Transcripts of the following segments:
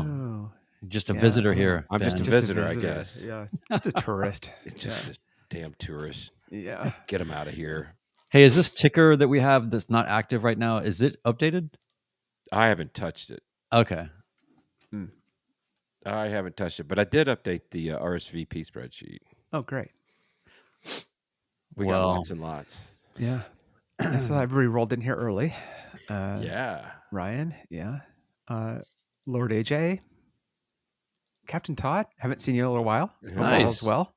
Oh, just a visitor here. I'm just a Ben. visitor, I guess. Yeah, just a tourist. It's just a damn tourist. Yeah. Get them out of here. Hey, is this ticker that we have that's not active right now, is it updated? I haven't touched it. Okay. I haven't touched it, but I did update the RSVP spreadsheet. Oh, great. We got lots and lots. Yeah. I saw everybody rolled in here early. Yeah. Ryan. Yeah. Lord AJ. Captain Todd. Haven't seen you in a little while. Hope all Nice. is well.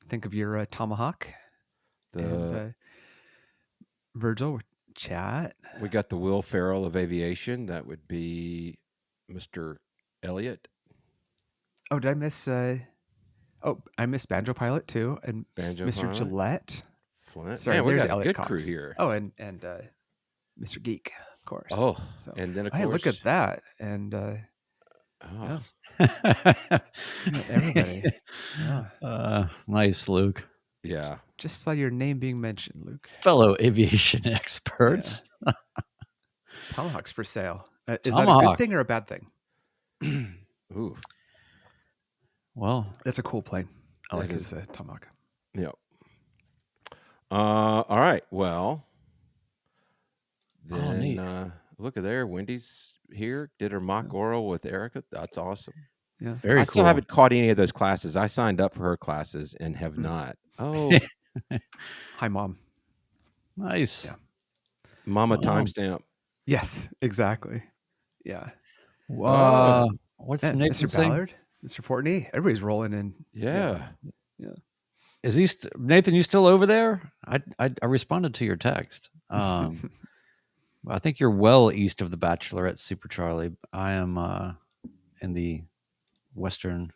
Think of your tomahawk. And Virgil, chat. We got the Will Ferrell of aviation. That would be Mr. Elliott. Oh, did I miss? I missed Banjo Pilot too, and Banjo Mr. Pilot. Gillette. Flint. Sorry, Man, we there's got a Elliot good Cox. crew here. Oh, and Mr. Geek, of course. Oh, so, and then of hey, course, look at that, and oh, everybody. Yeah. Nice, Luke. yeah. Just saw your name being mentioned, Luke. Fellow aviation experts. Tomahawks for sale. Is that a Tomahawk. good thing or a bad thing? Ooh, Well, That's a cool plane. I like That his Tomahawk. yeah. All right. Well, then neat. look at there. Wendy's here. Did her mock oral with Erica. That's awesome. Yeah. very I cool. still haven't caught any of those classes. I signed up for her classes and have not. Oh, Hi, Mom. Nice. Yeah. Mama Wow. timestamp. Yes, exactly. Yeah. What's And Nathan Mr. saying? Ballard, Mr. Fortney, everybody's rolling in. Yeah. Is he Nathan? You still over there? I responded to your text. I think you're well east of the Bachelorette Super Charlie. I am in the western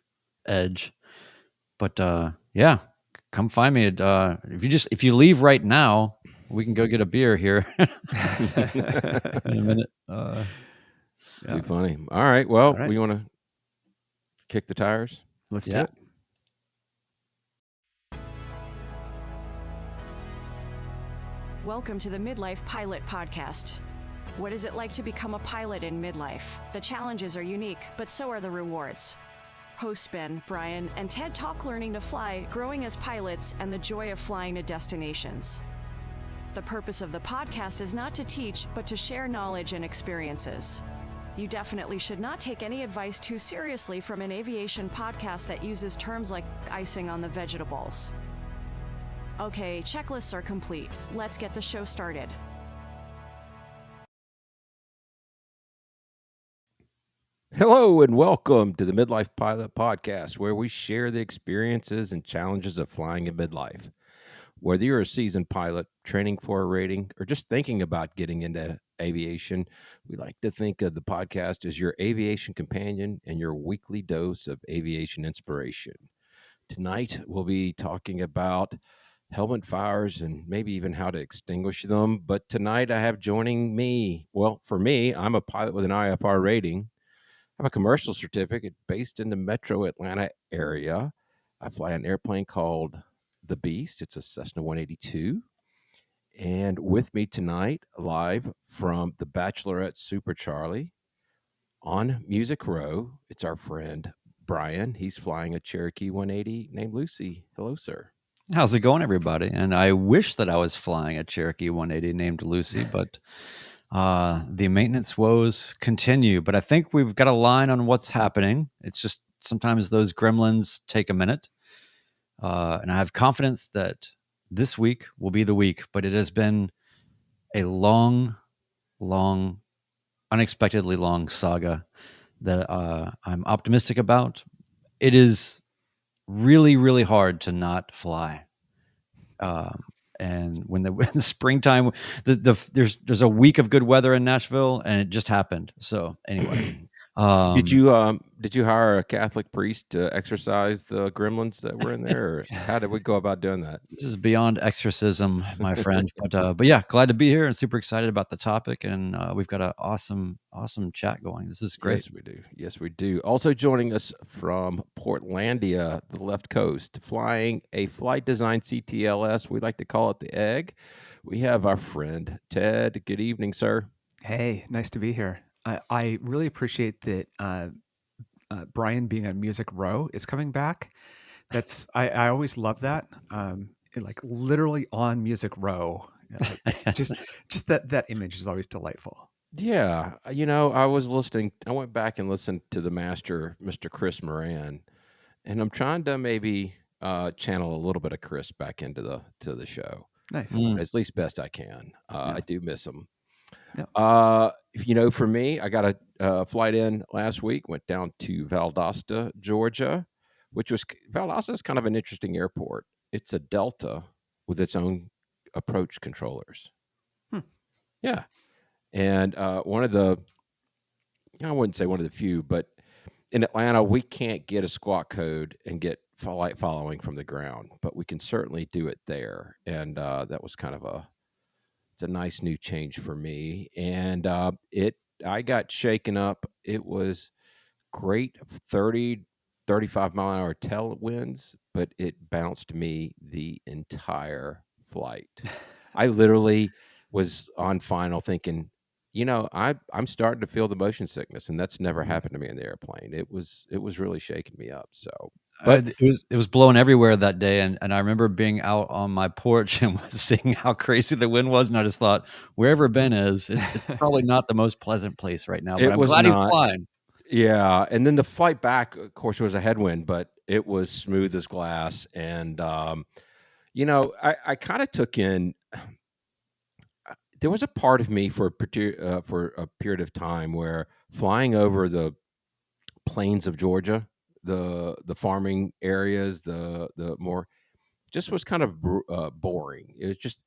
edge, but yeah, come find me. If you leave right now, we can go get a beer here in a minute. Too funny. All right. Well, All right. we want to kick the tires. Let's do Yeah. it. Welcome to the Midlife Pilot Podcast. What is it like to become a pilot in midlife? The challenges are unique, but so are the rewards. Hosts Ben, Brian, and Ted talk learning to fly, growing as pilots, and the joy of flying to destinations. The purpose of the podcast is not to teach, but to share knowledge and experiences. You definitely should not take any advice too seriously from an aviation podcast that uses terms like icing on the vegetables. Okay, checklists are complete. Let's get the show started. Hello and welcome to the Midlife Pilot Podcast, where we share the experiences and challenges of flying in midlife. Whether you're a seasoned pilot, training for a rating, or just thinking about getting into aviation, we like to think of the podcast as your aviation companion and your weekly dose of aviation inspiration. Tonight, we'll be talking about helmet fires and maybe even how to extinguish them. But tonight, I have joining me, well, for me, I'm a pilot with an IFR rating. I have a commercial certificate based in the metro Atlanta area. I fly an airplane called the Beast. It's a Cessna 182. And with me tonight, live from the Bachelorette Super Charlie on Music Row, it's our friend Brian. He's flying a Cherokee 180 named Lucy. Hello, sir. How's it going, everybody? And I wish that I was flying a Cherokee 180 named Lucy, but the maintenance woes continue. But I think we've got a line on what's happening. It's just sometimes those gremlins take a minute. And I have confidence that this week will be the week, but it has been a long, unexpectedly long saga that I'm optimistic about. It is really, really hard to not fly. And when the springtime, there's a week of good weather in Nashville, and it just happened. So anyway, Did you hire a Catholic priest to exorcise the gremlins that were in there? Or how did we go about doing that? This is beyond exorcism, my friend. But yeah, glad to be here and super excited about the topic. And we've got an awesome chat going. This is great. Yes, we do. Yes, we do. Also joining us from Portlandia, the left coast, flying a Flight Design CTLS. We like to call it the Egg. We have our friend Ted. Good evening, sir. Hey, nice to be here. I really appreciate that Brian being on Music Row is coming back. I always love that. Like literally on Music Row. Like just that image is always delightful. Yeah, I was listening. I went back and listened to the master, Mr. Chris Moran, and I'm trying to maybe channel a little bit of Chris back into the show, Nice. at least best I can. Yeah. I do miss him. Yeah. For me, I got a flight in last week. Went down to Valdosta, Georgia, Valdosta is kind of an interesting airport. It's a Delta with its own approach controllers. Yeah. And one of the, I wouldn't say one of the few, but in Atlanta, we can't get a squawk code and get flight following from the ground, but we can certainly do it there. And that was kind of it's a nice new change for me. And I got shaken up. It was great 30, 35-mile-an-hour tailwinds, but it bounced me the entire flight. I literally was on final thinking, I'm starting to feel the motion sickness, and that's never happened to me in the airplane. It was really shaking me up. So, but it was blowing everywhere that day, and I remember being out on my porch and seeing how crazy the wind was, and I just thought, wherever Ben is, it's probably not the most pleasant place right now. But I'm glad he's flying. Yeah, and then the flight back, of course, was a headwind, but it was smooth as glass, and I kind of took in. There was a part of me for a period of time where flying over the plains of Georgia, the farming areas, the more, just was kind of boring. It was just,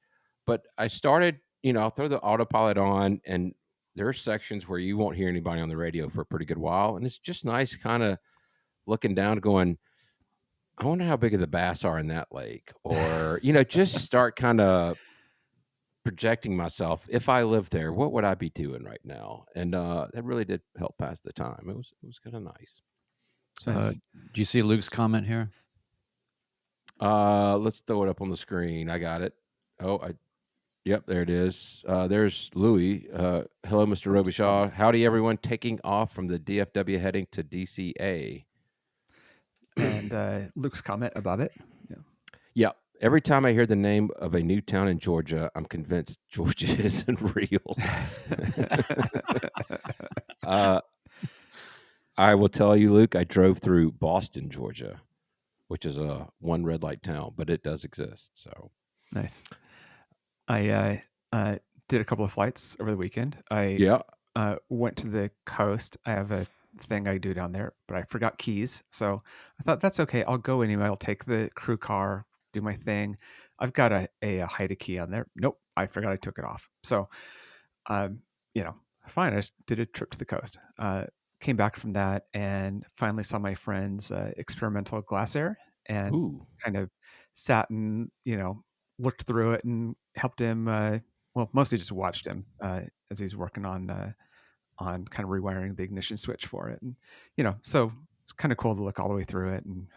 but I started, I'll throw the autopilot on, and there are sections where you won't hear anybody on the radio for a pretty good while, and it's just nice, kind of looking down, going, I wonder how big of the bass are in that lake, or just start kind of projecting myself. If I lived there, what would I be doing right now? And that really did help pass the time. It was kind of nice. Do you see Luke's comment here? Let's throw it up on the screen. I got it. Yep, there it is. There's Louis. Hello, Mr. Robichaud. Howdy, everyone. Taking off from the DFW heading to DCA. And Luke's comment above it. Yeah. Every time I hear the name of a new town in Georgia, I'm convinced Georgia isn't real. I will tell you, Luke, I drove through Boston, Georgia, which is a one red light town, but it does exist. So nice. I did a couple of flights over the weekend. I went to the coast. I have a thing I do down there, but I forgot keys. So I thought, that's okay. I'll go anyway. I'll take the crew car, do my thing. I've got a Haida key on there. Nope, I forgot I took it off. So, fine. I just did a trip to the coast. Came back from that and finally saw my friend's experimental glass air, and kind of sat and looked through it and helped him. Mostly just watched him as he's working on kind of rewiring the ignition switch for it, and so it's kind of cool to look all the way through it and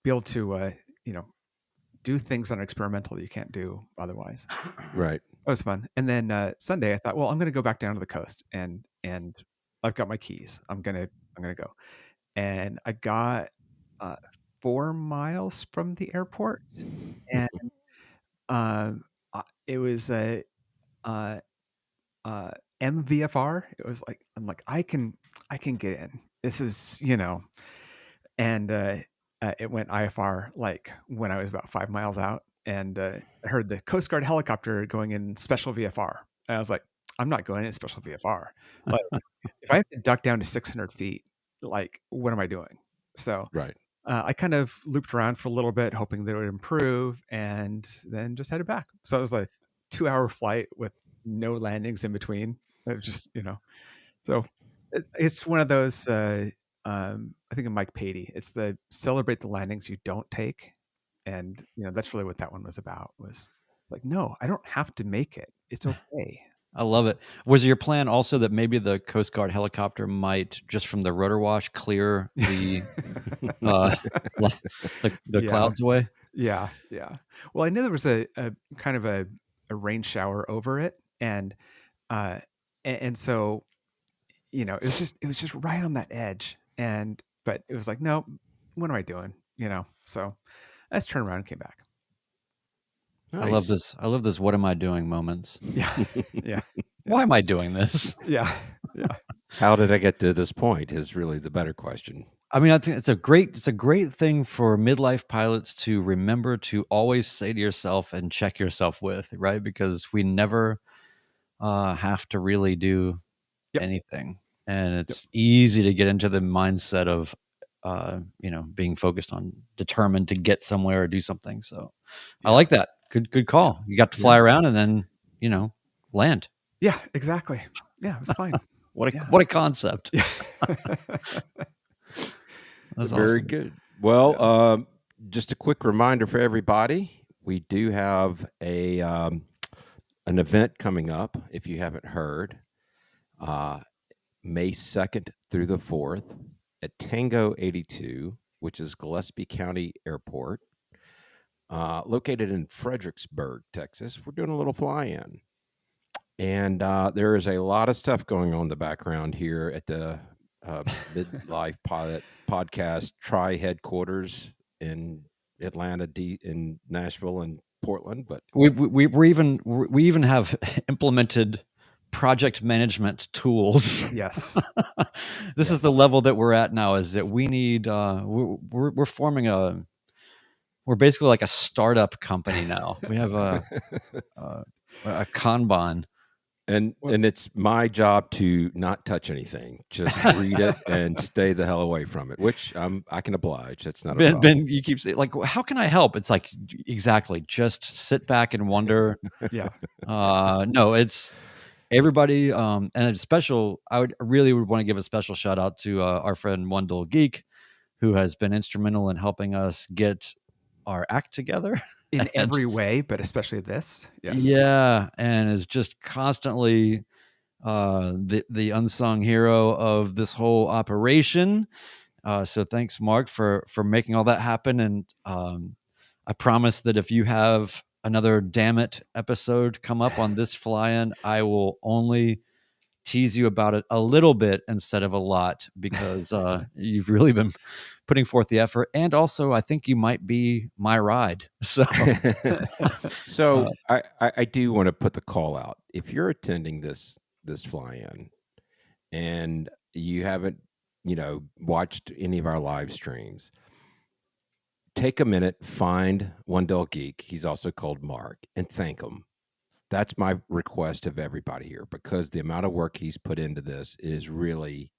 be able to do things on experimental that you can't do otherwise. Right. That was fun. And then Sunday I thought, well, I'm going to go back down to the coast, and I've got my keys. I'm gonna go, and I got 4 miles from the airport, and it was a MVFR. It was like, I'm like, I can get in. This is and it went IFR like when I was about 5 miles out, and I heard the Coast Guard helicopter going in special VFR, and I was like, I'm not going in special VFR. Like, if I have to duck down to 600 feet, like, what am I doing? So right. I kind of looped around for a little bit, hoping that it would improve, and then just headed back. So it was like 2-hour flight with no landings in between. It was just, so it's one of those, I think of Mike Patey. It's the celebrate the landings you don't take. And, that's really what that one was about, was like, no, I don't have to make it. It's okay. I love it. Was your plan also that maybe the Coast Guard helicopter might, just from the rotor wash, clear the clouds away? Yeah. Well, I knew there was a kind of a rain shower over it, and and so, it was just right on that edge. But it was like, no, what am I doing? So I just turned around and came back. Nice. I love this. What am I doing moments? Yeah. Yeah. Why am I doing this? Yeah. Yeah. How did I get to this point is really the better question. I mean, I think it's a great thing for midlife pilots to remember to always say to yourself and check yourself with, right? Because we never have to really do anything. And it's easy to get into the mindset of, being focused on, determined to get somewhere or do something. So I like that. Good call. You got to fly around and then, land. Yeah, exactly. Yeah, it was fine. What a concept. Yeah. That's very awesome. good. Well, just a quick reminder for everybody. We do have an event coming up, if you haven't heard, May 2nd through the 4th at Tango 82, which is Gillespie County Airport, located in Fredericksburg, Texas. We're doing a little fly-in. And there is a lot of stuff going on in the background here at the Midlife Pilot Podcast Tri-Headquarters in Atlanta, in Nashville, and Portland. But we even have implemented project management tools. Yes. This is the level that we're at now, is that we need we're forming we're basically like a startup company now. We have a Kanban. And it's my job to not touch anything, just read it and stay the hell away from it, which I can oblige. That's not a problem. Ben, you keep saying, like, how can I help? It's like, exactly, just sit back and wonder. Yeah. No, it's everybody. And a special, I would want to give a special shout out to our friend Wendell Geek, who has been instrumental in helping us get our act together. In every way, but especially this. Yes. Yeah, and is just constantly the unsung hero of this whole operation. So thanks, Mark, for making all that happen. And I promise that if you have another Damn It episode come up on this fly-in, I will only tease you about it a little bit instead of a lot, because you've really been putting forth the effort. And also, I think you might be my ride. So, I do want to put the call out. If you're attending this fly-in and you haven't, watched any of our live streams, take a minute, find Wendell Geek. He's also called Mark, and thank him. That's my request of everybody here, because the amount of work he's put into this is really,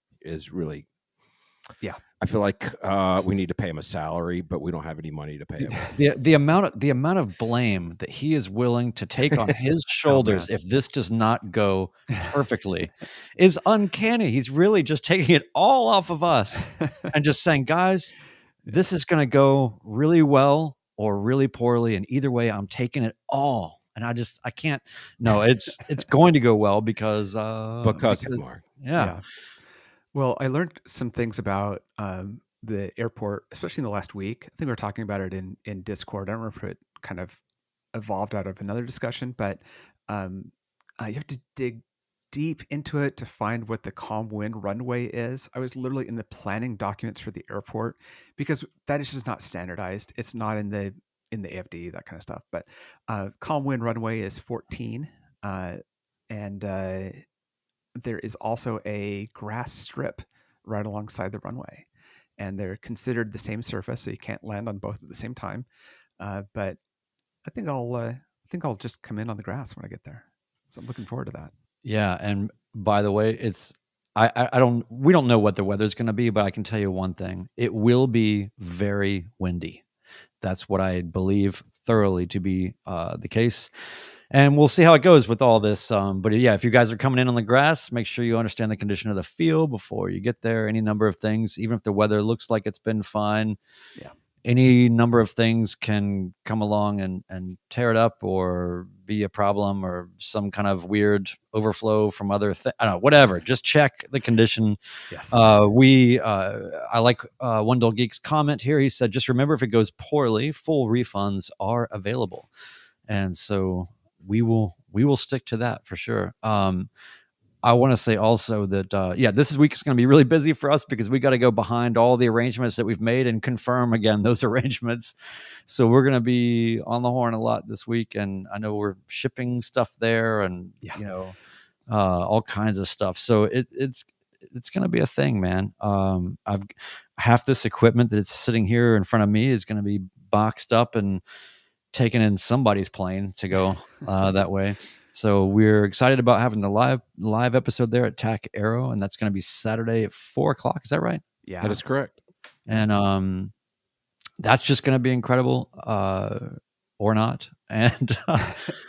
yeah. I feel like we need to pay him a salary, but we don't have any money to pay him. The amount of blame that he is willing to take on his shoulders if this does not go perfectly is uncanny. He's really just taking it all off of us and just saying, guys, this is going to go really well or really poorly, and either way, I'm taking it all. And I can't. No, it's going to go well because of Mark. Yeah. Well, I learned some things about the airport, especially in the last week. I think we were talking about it in Discord. I don't remember if it kind of evolved out of another discussion, but you have to dig deep into it to find what the calm wind runway is. I was literally in the planning documents for the airport, because that is just not standardized. It's not in the AFD, that kind of stuff. But calm wind runway is 14, and there is also a grass strip right alongside the runway, and they're considered the same surface, so you can't land on both at the same time. But I think I'll just come in on the grass when I get there. So I'm looking forward to that. Yeah, and by the way, we don't know what the weather's going to be, but I can tell you one thing: it will be very windy. That's what I believe thoroughly to be the case. And we'll see how it goes with all this. But yeah, if you guys are coming in on the grass, make sure you understand the condition of the field before you get there. Any number of things, even if the weather looks like it's been fine, any number of things can come along and tear it up or be a problem or some kind of weird overflow from other things. I don't know, whatever. Just check the condition. Yes. I like Wendell Geek's comment here. He said, just remember, if it goes poorly, full refunds are available. And so we will stick to that for sure. I want to say also that, this week is going to be really busy for us because we got to go behind all the arrangements that we've made and confirm again those arrangements. So we're going to be on the horn a lot this week. And I know we're shipping stuff there and, all kinds of stuff. So it's going to be a thing, man. I've half this equipment that's sitting here in front of me is going to be boxed up and taken in somebody's plane to go that way. So we're excited about having the live episode there at TAC Aero, and that's going to be Saturday at 4:00. Is that right? Yeah, that is correct. And that's just going to be incredible, or not. And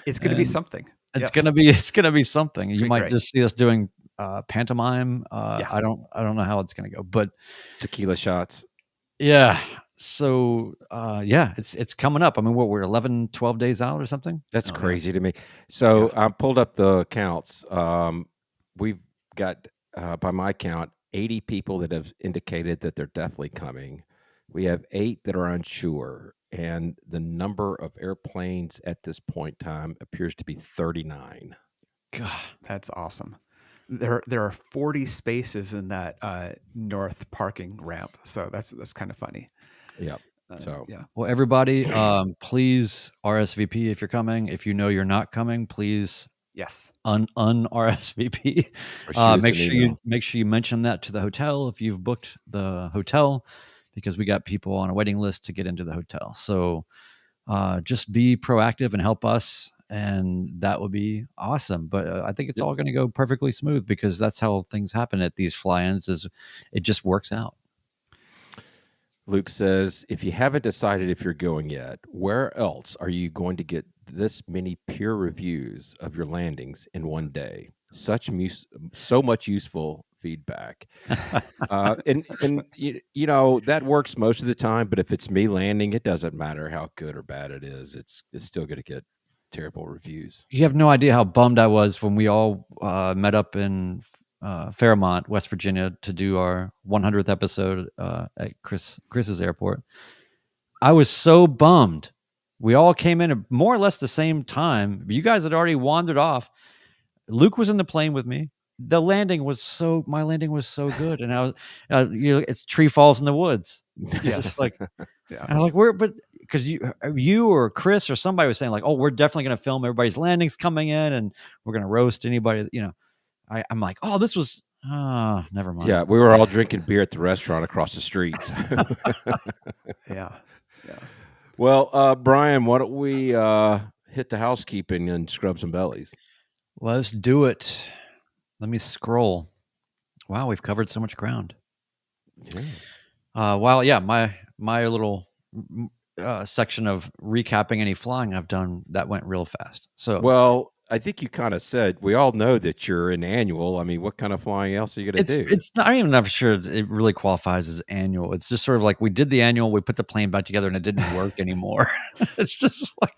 it's going to be something. It's going to be something. You might just see us doing pantomime. I don't know how it's going to go, but tequila shots. Yeah. So, it's coming up. I mean, we're 11, 12 days out or something. That's crazy to me. So I pulled up the counts. We've got, by my count, 80 people that have indicated that they're definitely coming. We have 8 that are unsure. And the number of airplanes at this point in time appears to be 39. God, that's awesome. There are 40 spaces in that north parking ramp, so that's kind of funny. Yeah. Well, everybody, please RSVP if you're coming. If you know you're not coming, please RSVP. Make sure you mention that to the hotel if you've booked the hotel, because we got people on a waiting list to get into the hotel. So just be proactive and help us. And that would be awesome. But I think it's all going to go perfectly smooth, because that's how things happen at these fly-ins, is it just works out. Luke says, if you haven't decided if you're going yet, where else are you going to get this many peer reviews of your landings in one day? So much useful feedback. And that works most of the time. But if it's me landing, it doesn't matter how good or bad it is. It's still going to get terrible reviews. You have no idea how bummed I was when we all met up in Fairmont, West Virginia, to do our 100th episode at Chris's airport. I was so bummed. We all came in at more or less the same time. You guys had already wandered off. Luke was in the plane with me. My landing was so good, and I was, it's tree falls in the woods. It's just like, I was like, because you or Chris or somebody was saying like, oh, we're definitely going to film everybody's landings coming in, and we're going to roast anybody. I'm like, oh, this was, never mind. Yeah, we were all drinking beer at the restaurant across the street. Yeah. Well, Brian, why don't we hit the housekeeping and scrub some bellies? Let's do it. Let me scroll. Wow, we've covered so much ground. Yeah. My little section of recapping any flying I've done, that went real fast. So, well, I think you kind of said, we all know that you're an annual. I mean, what kind of flying else are you going to do? It's not, I'm even not sure it really qualifies as annual. It's just sort of like, we did the annual, we put the plane back together, and it didn't work anymore. It's just like,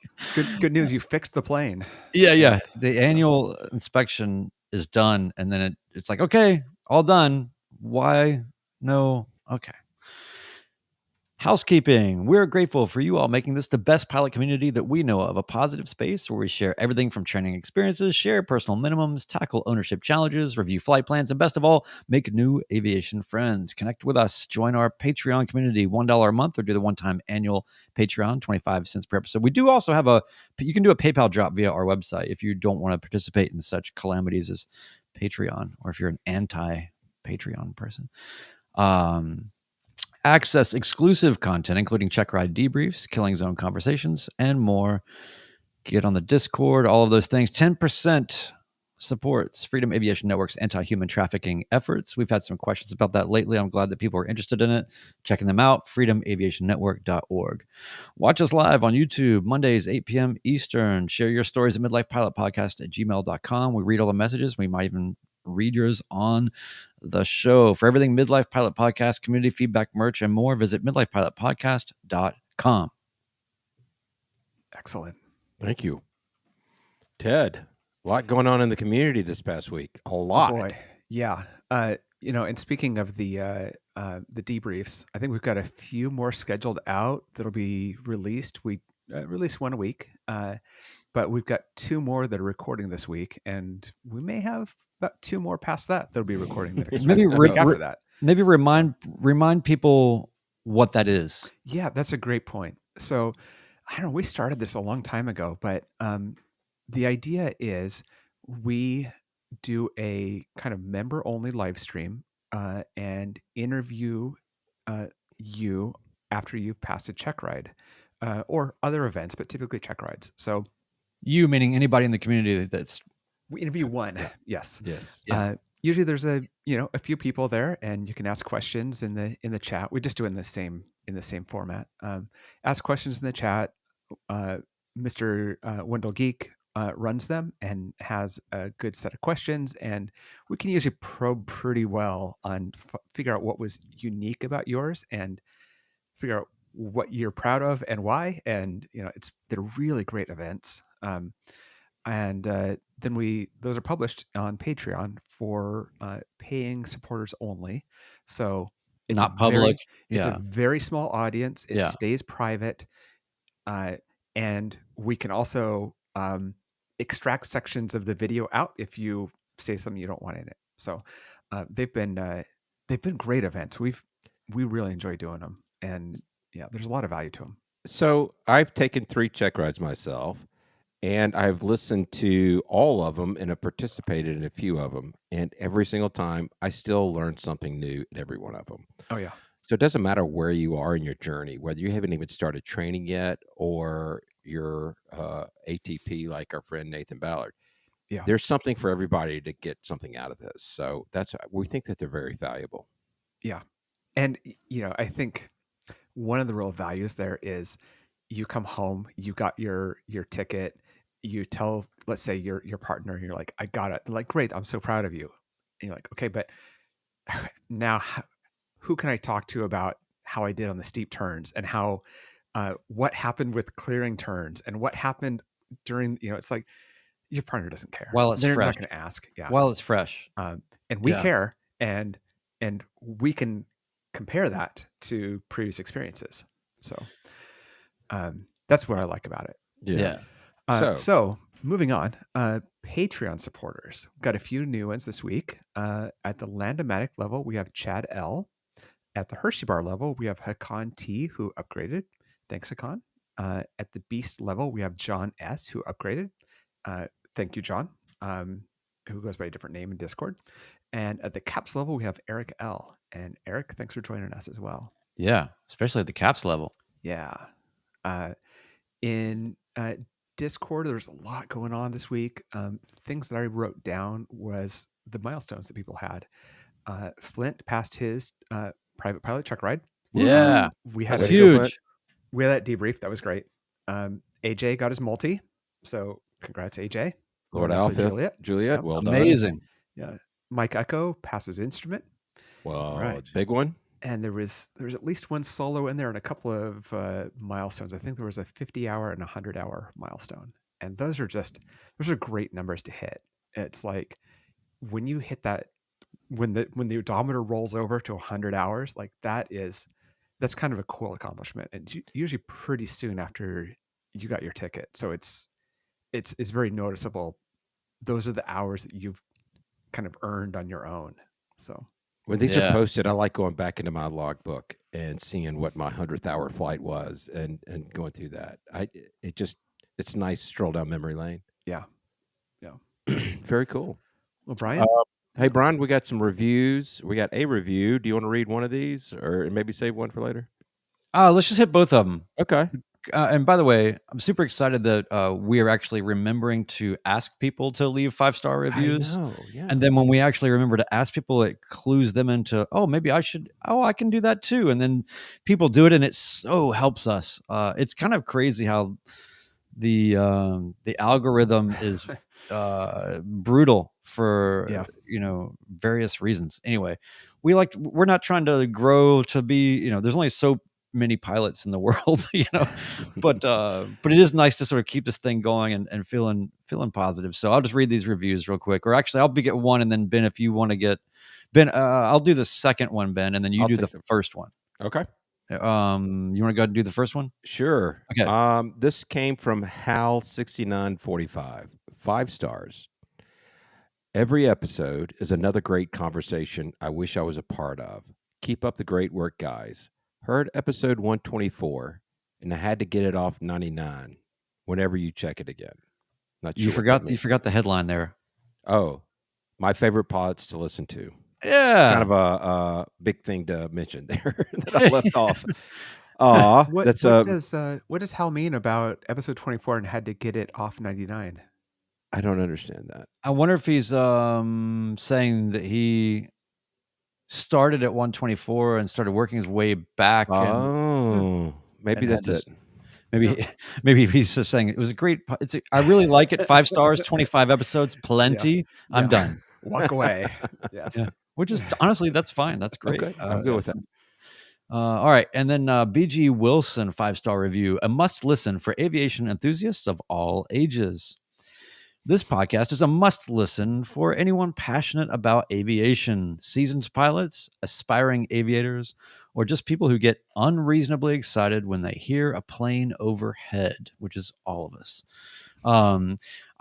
good news, you fixed the plane. Yeah. The annual inspection is done, and then it's like, okay, all done. Why? No. Okay. Housekeeping. We're grateful for you all making this the best pilot community that we know of, a positive space where we share everything from training experiences, share personal minimums, tackle ownership challenges, review flight plans, and best of all, make new aviation friends. Connect with us. Join our Patreon community, $1 a month, or do the one-time annual Patreon, 25 cents per episode. We do also have you can do a PayPal drop via our website if you don't want to participate in such calamities as Patreon, or if you're an anti-Patreon person. Access exclusive content, including check ride debriefs, killing zone conversations, and more. Get on the Discord, all of those things. 10% supports Freedom Aviation Network's anti-human trafficking efforts. We've had some questions about that lately. I'm glad that people are interested in it. Checking them out, freedomaviationnetwork.org. Watch us live on YouTube, Mondays, 8 p.m. Eastern. Share your stories at midlifepilotpodcast@gmail.com. We read all the messages. We might even read yours on the show. For everything Midlife Pilot Podcast, community feedback, merch, and more, visit midlifepilotpodcast.com. Excellent. Thank you. Ted, a lot going on in the community this past week. A lot. Oh boy. Yeah. And speaking of the debriefs, I think we've got a few more scheduled out that'll be released. We release one a week. but we've got 2 more that are recording this week, and we may have about 2 more past that that'll be recording the next Maybe week after that. Maybe remind people what that is. Yeah, that's a great point. So, I don't know, we started this a long time ago, but the idea is we do a kind of member-only live stream and interview you after you've passed a check ride or other events, but typically check rides. So, you meaning anybody in the community that's we interview one. Yes. Yeah. Usually there's a few people there, and you can ask questions in the chat. We just do it in the same format. Ask questions in the chat. Mr. Wendell Geek runs them and has a good set of questions, and we can usually probe pretty well on figure out what was unique about yours and figure out what you're proud of and why. And they're really great events. And then those are published on Patreon for paying supporters only. So it's not public. It's a very small audience. It Yeah. stays private, and we can also extract sections of the video out if you say something you don't want in it. So they've been great events. We really enjoy doing them, and there's a lot of value to them. So I've taken 3 check rides myself, and I've listened to all of them and have participated in a few of them. And every single time, I still learn something new at every one of them. Oh, yeah. So it doesn't matter where you are in your journey, whether you haven't even started training yet or you're ATP like our friend Nathan Ballard. Yeah. There's something for everybody to get something out of this. So we think that they're very valuable. Yeah. And, I think one of the real values there is you come home, you got your ticket, you tell, let's say your partner, you're like, I got it. They're like, great, I'm so proud of you. And you're like, okay, but now who can I talk to about how I did on the steep turns and how, what happened with clearing turns and what happened during, it's like your partner doesn't care. Well, it's They're fresh. not going to ask. Yeah. While it's fresh. And we care, and we can compare that to previous experiences. So that's what I like about it. Yeah. So moving on, Patreon supporters. Got a few new ones this week. At the Landomatic level, we have Chad L. At the Hershey Bar level, we have Hakan T, who upgraded. Thanks, Hakan. At the Beast level, we have John S, who upgraded. Thank you, John, who goes by a different name in Discord. And at the Caps level, we have Eric L. And Eric, thanks for joining us as well. Yeah, especially at the Caps level. Yeah. In Discord, there's a lot going on this week. Things that I wrote down was the milestones that people had. Flint passed his private pilot check ride. Yeah, That's huge. We had that debrief. That was great. AJ got his multi. So congrats, AJ. Lord Alpha, Juliet, well done. Amazing. Yeah. Mike Echo passes instrument. Well, right. Big one. And there was at least one solo in there and a couple of milestones. I think there was a 50-hour and a 100-hour milestone. And those are great numbers to hit. It's like when you hit that, when the odometer rolls over to 100 hours, like that's kind of a cool accomplishment. And usually pretty soon after you got your ticket. So it's very noticeable. Those are the hours that you've kind of earned on your own. So when these are posted, I like going back into my logbook and seeing what my 100th hour flight was and going through that. It's nice to stroll down memory lane. Yeah. Very cool. Well, Brian. Hey, Brian, we got some reviews. We got a review. Do you want to read one of these or maybe save one for later? Let's just hit both of them. Okay. And by the way, I'm super excited that we are actually remembering to ask people to leave 5-star reviews. I know, yeah. And then when we actually remember to ask people, it clues them into, maybe I can do that too. And then people do it, and it so helps us. It's kind of crazy how the algorithm is brutal for various reasons. Anyway, we're not trying to grow to be, there's only so many pilots in the world, but it is nice to sort of keep this thing going and feeling positive. So I'll just read these reviews real quick, or actually I'll get one, and then Ben, if you want to get Ben, I'll do the second one, Ben, and then you do the first one. Okay. You want to go ahead and do the first one? Sure. Okay. This came from Hal6945. 5 stars. Every episode is another great conversation I wish I was a part of. Keep up the great work, guys. Heard episode 124, and I had to get it off 99 whenever you check it again. Not sure You forgot the headline there. Oh, my favorite pods to listen to. Yeah. Kind of a big thing to mention there that I left off. What does Hal mean about episode 24 and had to get it off 99? I don't understand that. I wonder if he's saying that he started at 124 and started working his way back. Maybe that's it. Maybe he's just saying it was a great. I really like it. 5 stars, 25 episodes, plenty. Yeah. I'm done. Walk away. Yes. Yeah. Which is honestly, that's fine. That's great. Okay. I'm good with that. All right. And then BG Wilson, 5-star review, a must listen for aviation enthusiasts of all ages. This podcast is a must listen for anyone passionate about aviation, seasoned pilots, aspiring aviators, or just people who get unreasonably excited when they hear a plane overhead, which is all of us. I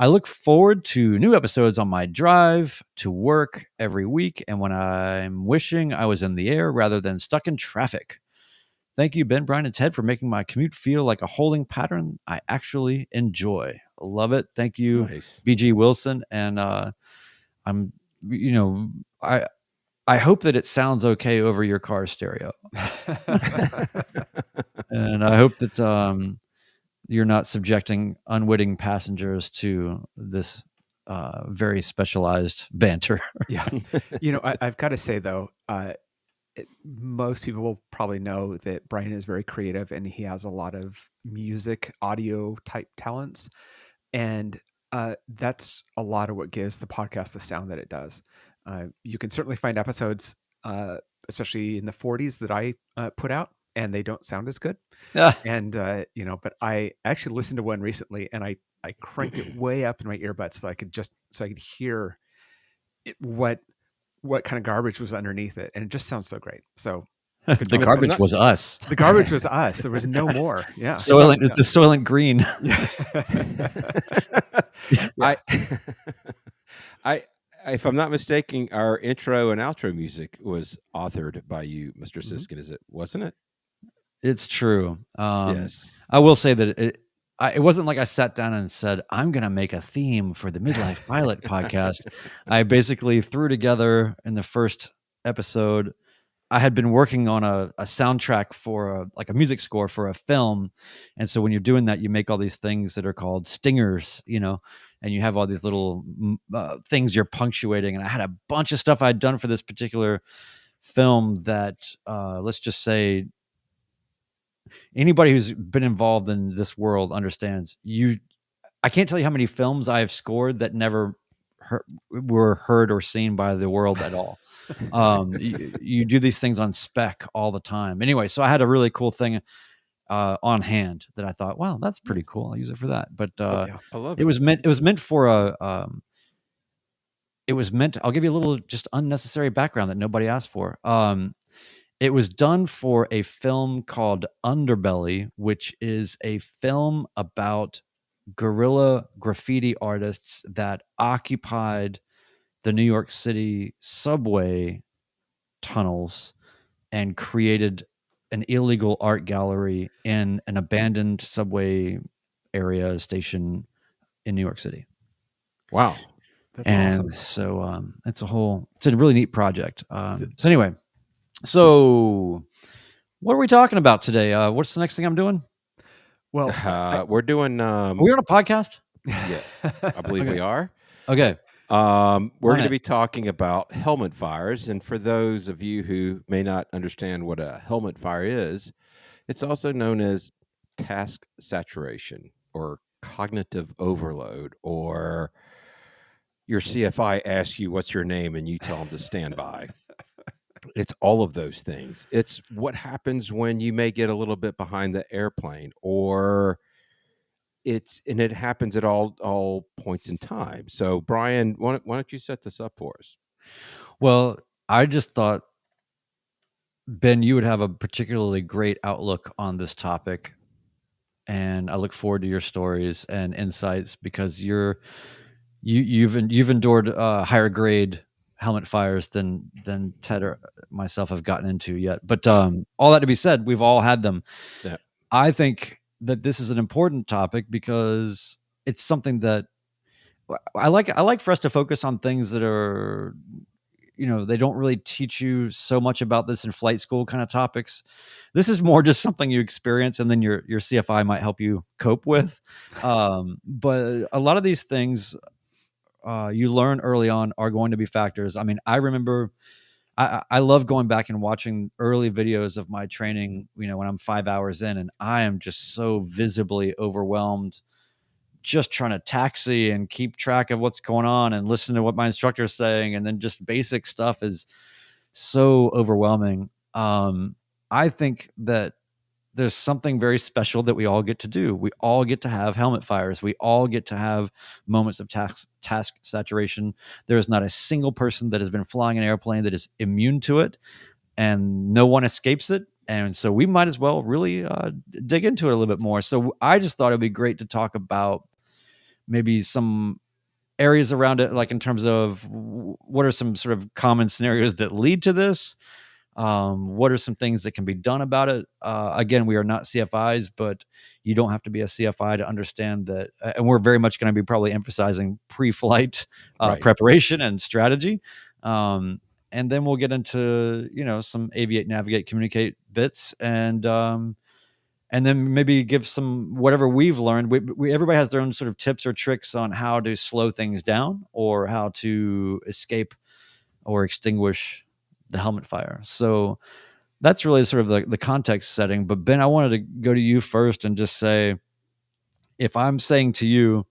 look forward to new episodes on my drive to work every week and when I'm wishing I was in the air rather than stuck in traffic. Thank you, Ben, Brian, and Ted, for making my commute feel like a holding pattern I actually enjoy. Love it. Thank you, nice. BG Wilson. And I hope that it sounds okay over your car stereo. And I hope that you're not subjecting unwitting passengers to this very specialized banter. Yeah. I've got to say, though, most people will probably know that Brian is very creative and he has a lot of music, audio type talents. And that's a lot of what gives the podcast the sound that it does. You can certainly find episodes, especially in the 40s that I put out, and they don't sound as good. Yeah. And, but I actually listened to one recently and I cranked it way up in my earbuds so I could hear what kind of garbage was underneath it. And it just sounds so great. So the garbage was us. The garbage was us. There was no more. Yeah. The Soylent Green. If I'm not mistaken, our intro and outro music was authored by you, Mr. Siskin. Wasn't it? It's true. Yes. I will say that it wasn't like I sat down and said, I'm going to make a theme for the Midlife Pilot podcast. I basically threw together in the first episode. I had been working on a soundtrack for a music score for a film. And so when you're doing that, you make all these things that are called stingers, and you have all these little things you're punctuating. And I had a bunch of stuff I'd done for this particular film that, let's just say, anybody who's been involved in this world understands. I can't tell you how many films I have scored that never were heard or seen by the world at all. You do these things on spec all the time. Anyway, so I had a really cool thing on hand that I thought, wow, that's pretty cool. I'll use it for that. But I love it. It was meant for I'll give you a little just unnecessary background that nobody asked for. It was done for a film called Underbelly, which is a film about guerrilla graffiti artists that occupied the New York City subway tunnels and created an illegal art gallery in an abandoned subway area station in New York City. Wow. That's awesome. So it's a really neat project. So what are we talking about today? What's the next thing I'm doing? Well, we're doing... are we on a podcast? Yeah, I believe we are. Okay. We're going to be talking about helmet fires. And for those of you who may not understand what a helmet fire is, it's also known as task saturation or cognitive overload, or your CFI asks you what's your name and you tell them to stand by. It's all of those things. It's what happens when you may get a little bit behind the airplane, or it happens at all points in time. So, Brian, why don't you set this up for us? Well, I just thought Ben, you would have a particularly great outlook on this topic, and I look forward to your stories and insights because you've endured higher grade helmet fires than Ted or myself have gotten into yet. But all that to be said, we've all had them. Yeah. I think that this is an important topic because it's something that I like for us to focus on things that are, they don't really teach you so much about this in flight school kind of topics. This is more just something you experience and then your CFI might help you cope with. But a lot of these things you learn early on are going to be factors. I mean, I remember I love going back and watching early videos of my training, when I'm 5 hours in and I am just so visibly overwhelmed just trying to taxi and keep track of what's going on and listen to what my instructor is saying. And then just basic stuff is so overwhelming. I think that there's something very special that we all get to do. We all get to have helmet fires. We all get to have moments of task saturation. There is not a single person that has been flying an airplane that is immune to it, and no one escapes it. And so we might as well really dig into it a little bit more. So I just thought it'd be great to talk about maybe some areas around it, like in terms of what are some sort of common scenarios that lead to this? What are some things that can be done about it? Again, we are not CFIs, but you don't have to be a CFI to understand that. And we're very much going to be probably emphasizing pre-flight preparation and strategy. And then we'll get into, some aviate, navigate, communicate bits, and then maybe give some whatever we've learned. Everybody has their own sort of tips or tricks on how to slow things down or how to escape or extinguish the helmet fire. So that's really sort of the context setting. But Ben, I wanted to go to you first and just say, if I'm saying to you,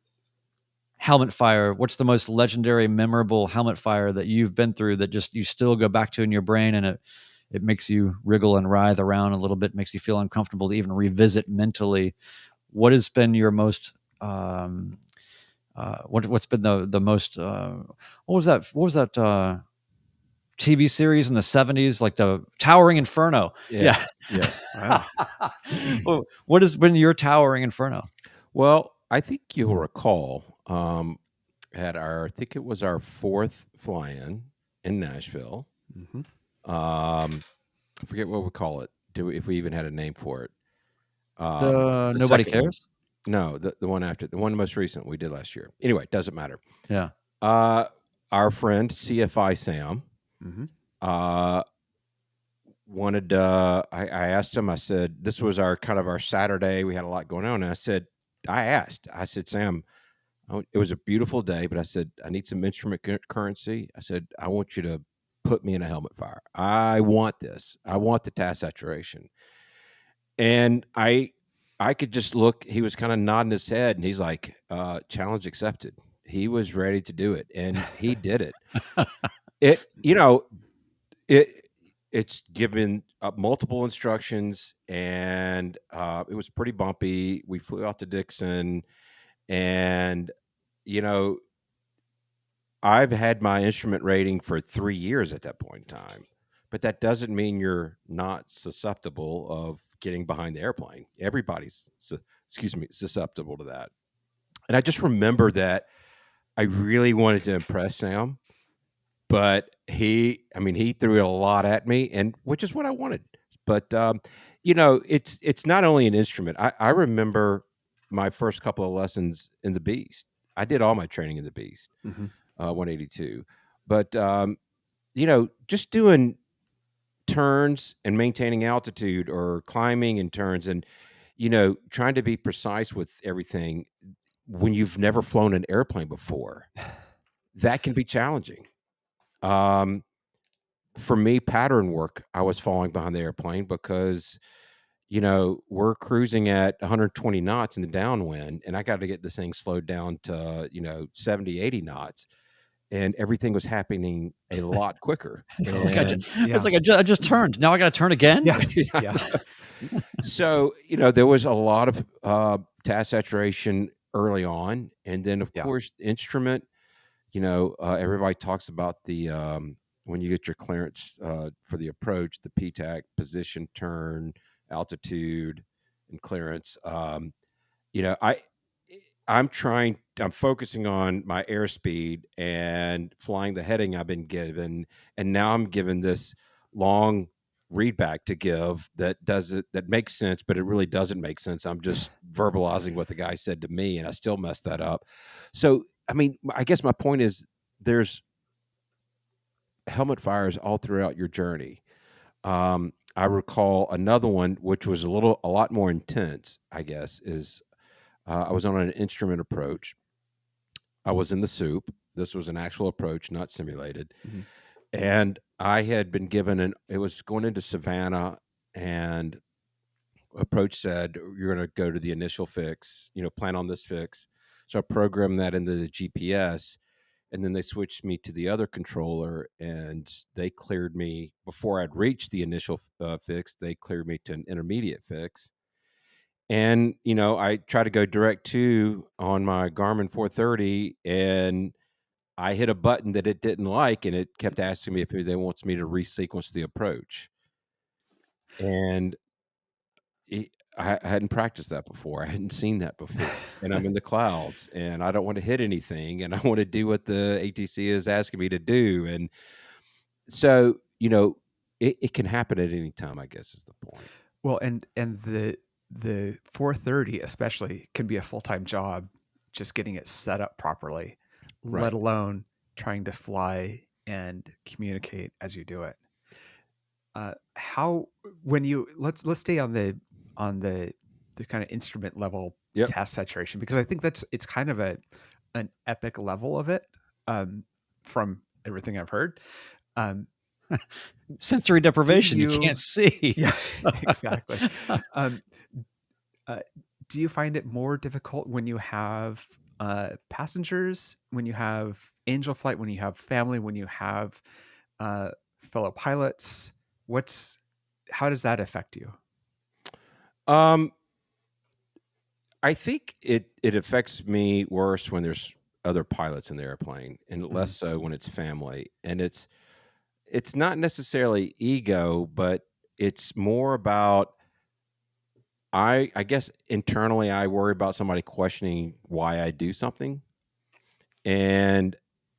helmet fire, what's the most legendary, memorable helmet fire that you've been through that just you still go back to in your brain and it makes you wriggle and writhe around a little bit, makes you feel uncomfortable to even revisit mentally? What has been your most what's been the most what was that TV series in the 70s, like the Towering Inferno? Yes. Wow. Well, what has been your Towering Inferno? Well, I think you'll recall at I think it was our fourth fly-in in Nashville. Mm-hmm. I forget what we call it. If we even had a name for it. The Nobody Cares? No, the one after, the one most recent we did last year. Anyway, doesn't matter. Yeah. Our friend CFI Sam wanted. I asked him. I said, "This was our Saturday. We had a lot going on." And I said, "Sam, it was a beautiful day, but I said, I need some instrument currency. I said, I want you to put me in a helmet fire. I want this. I want the task saturation." And I could just look. He was kind of nodding his head, and he's like, "Challenge accepted." He was ready to do it, and he did it. It's given multiple instructions, and it was pretty bumpy. We flew out to Dixon, and I've had my instrument rating for 3 years at that point in time, but that doesn't mean you're not susceptible of getting behind the airplane. Everybody's susceptible to that. And I just remember that I really wanted to impress Sam, but he threw a lot at me, and which is what I wanted. But it's not only an instrument. I remember my first couple of lessons in the Beast. I did all my training in the Beast, 182. But just doing turns and maintaining altitude, or climbing and turns, and trying to be precise with everything when you've never flown an airplane before, that can be challenging. For me, pattern work, I was falling behind the airplane because, we're cruising at 120 knots in the downwind, and I got to get this thing slowed down to, 70, 80 knots. And everything was happening a lot quicker. It's like I just turned. Now I got to turn again? Yeah. So, there was a lot of task saturation early on. And then, of course, the instrument, everybody talks about the when you get your clearance for the approach, the PTAC, position, turn, altitude, and clearance. I'm focusing on my airspeed and flying the heading I've been given, and now I'm given this long readback to give that makes sense, but it really doesn't make sense. I'm just verbalizing what the guy said to me, and I still mess that up. So, I mean, I guess my point is there's helmet fires all throughout your journey. I recall another one, which was a lot more intense, I guess, is I was on an instrument approach. I was in the soup. This was an actual approach, not simulated. Mm-hmm. And I had been given it was going into Savannah, and approach said, you're going to go to the initial fix, plan on this fix. So I programmed that into the GPS, and then they switched me to the other controller, and they cleared me before I'd reached the initial fix. They cleared me to an intermediate fix. And, I tried to go direct to on my Garmin 430, and I hit a button that it didn't like, and it kept asking me if they wants me to resequence the approach. And I hadn't practiced that before. I hadn't seen that before. And I'm in the clouds, and I don't want to hit anything, and I want to do what the ATC is asking me to do. And so, it can happen at any time, I guess, is the point. Well, and the 430 especially can be a full-time job, just getting it set up properly, right, let alone trying to fly and communicate as you do it. Let's stay on the kind of instrument level task saturation, because I think it's kind of an epic level of it, from everything I've heard. Sensory deprivation, you can't see. Yes, exactly. Do you find it more difficult when you have passengers, when you have angel flight, when you have family, when you have fellow pilots? How does that affect you? I think it affects me worse when there's other pilots in the airplane, and less so when it's family. And it's not necessarily ego, but it's more about, I guess internally I worry about somebody questioning why I do something. And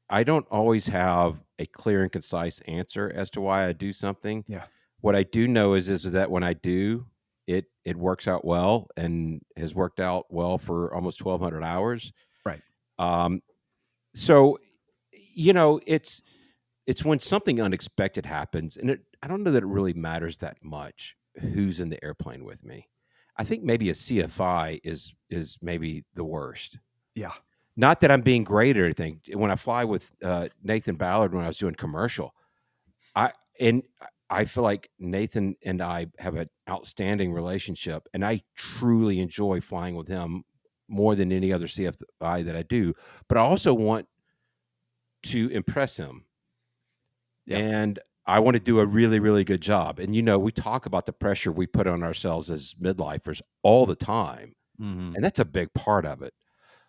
I don't always have a clear and concise answer as to why I do something. Yeah. What I do know is that when I do, it works out well, and has worked out well for almost 1,200 hours. Right. So, it's when something unexpected happens, and I don't know that it really matters that much who's in the airplane with me. I think maybe a CFI is maybe the worst. Yeah. Not that I'm being great or anything. When I fly with Nathan Ballard, when I was doing commercial, I feel like Nathan and I have an outstanding relationship, and I truly enjoy flying with him more than any other CFI that I do. But I also want to impress him. Yeah. And I want to do a really, really good job. And, we talk about the pressure we put on ourselves as midlifers all the time. Mm-hmm. And that's a big part of it.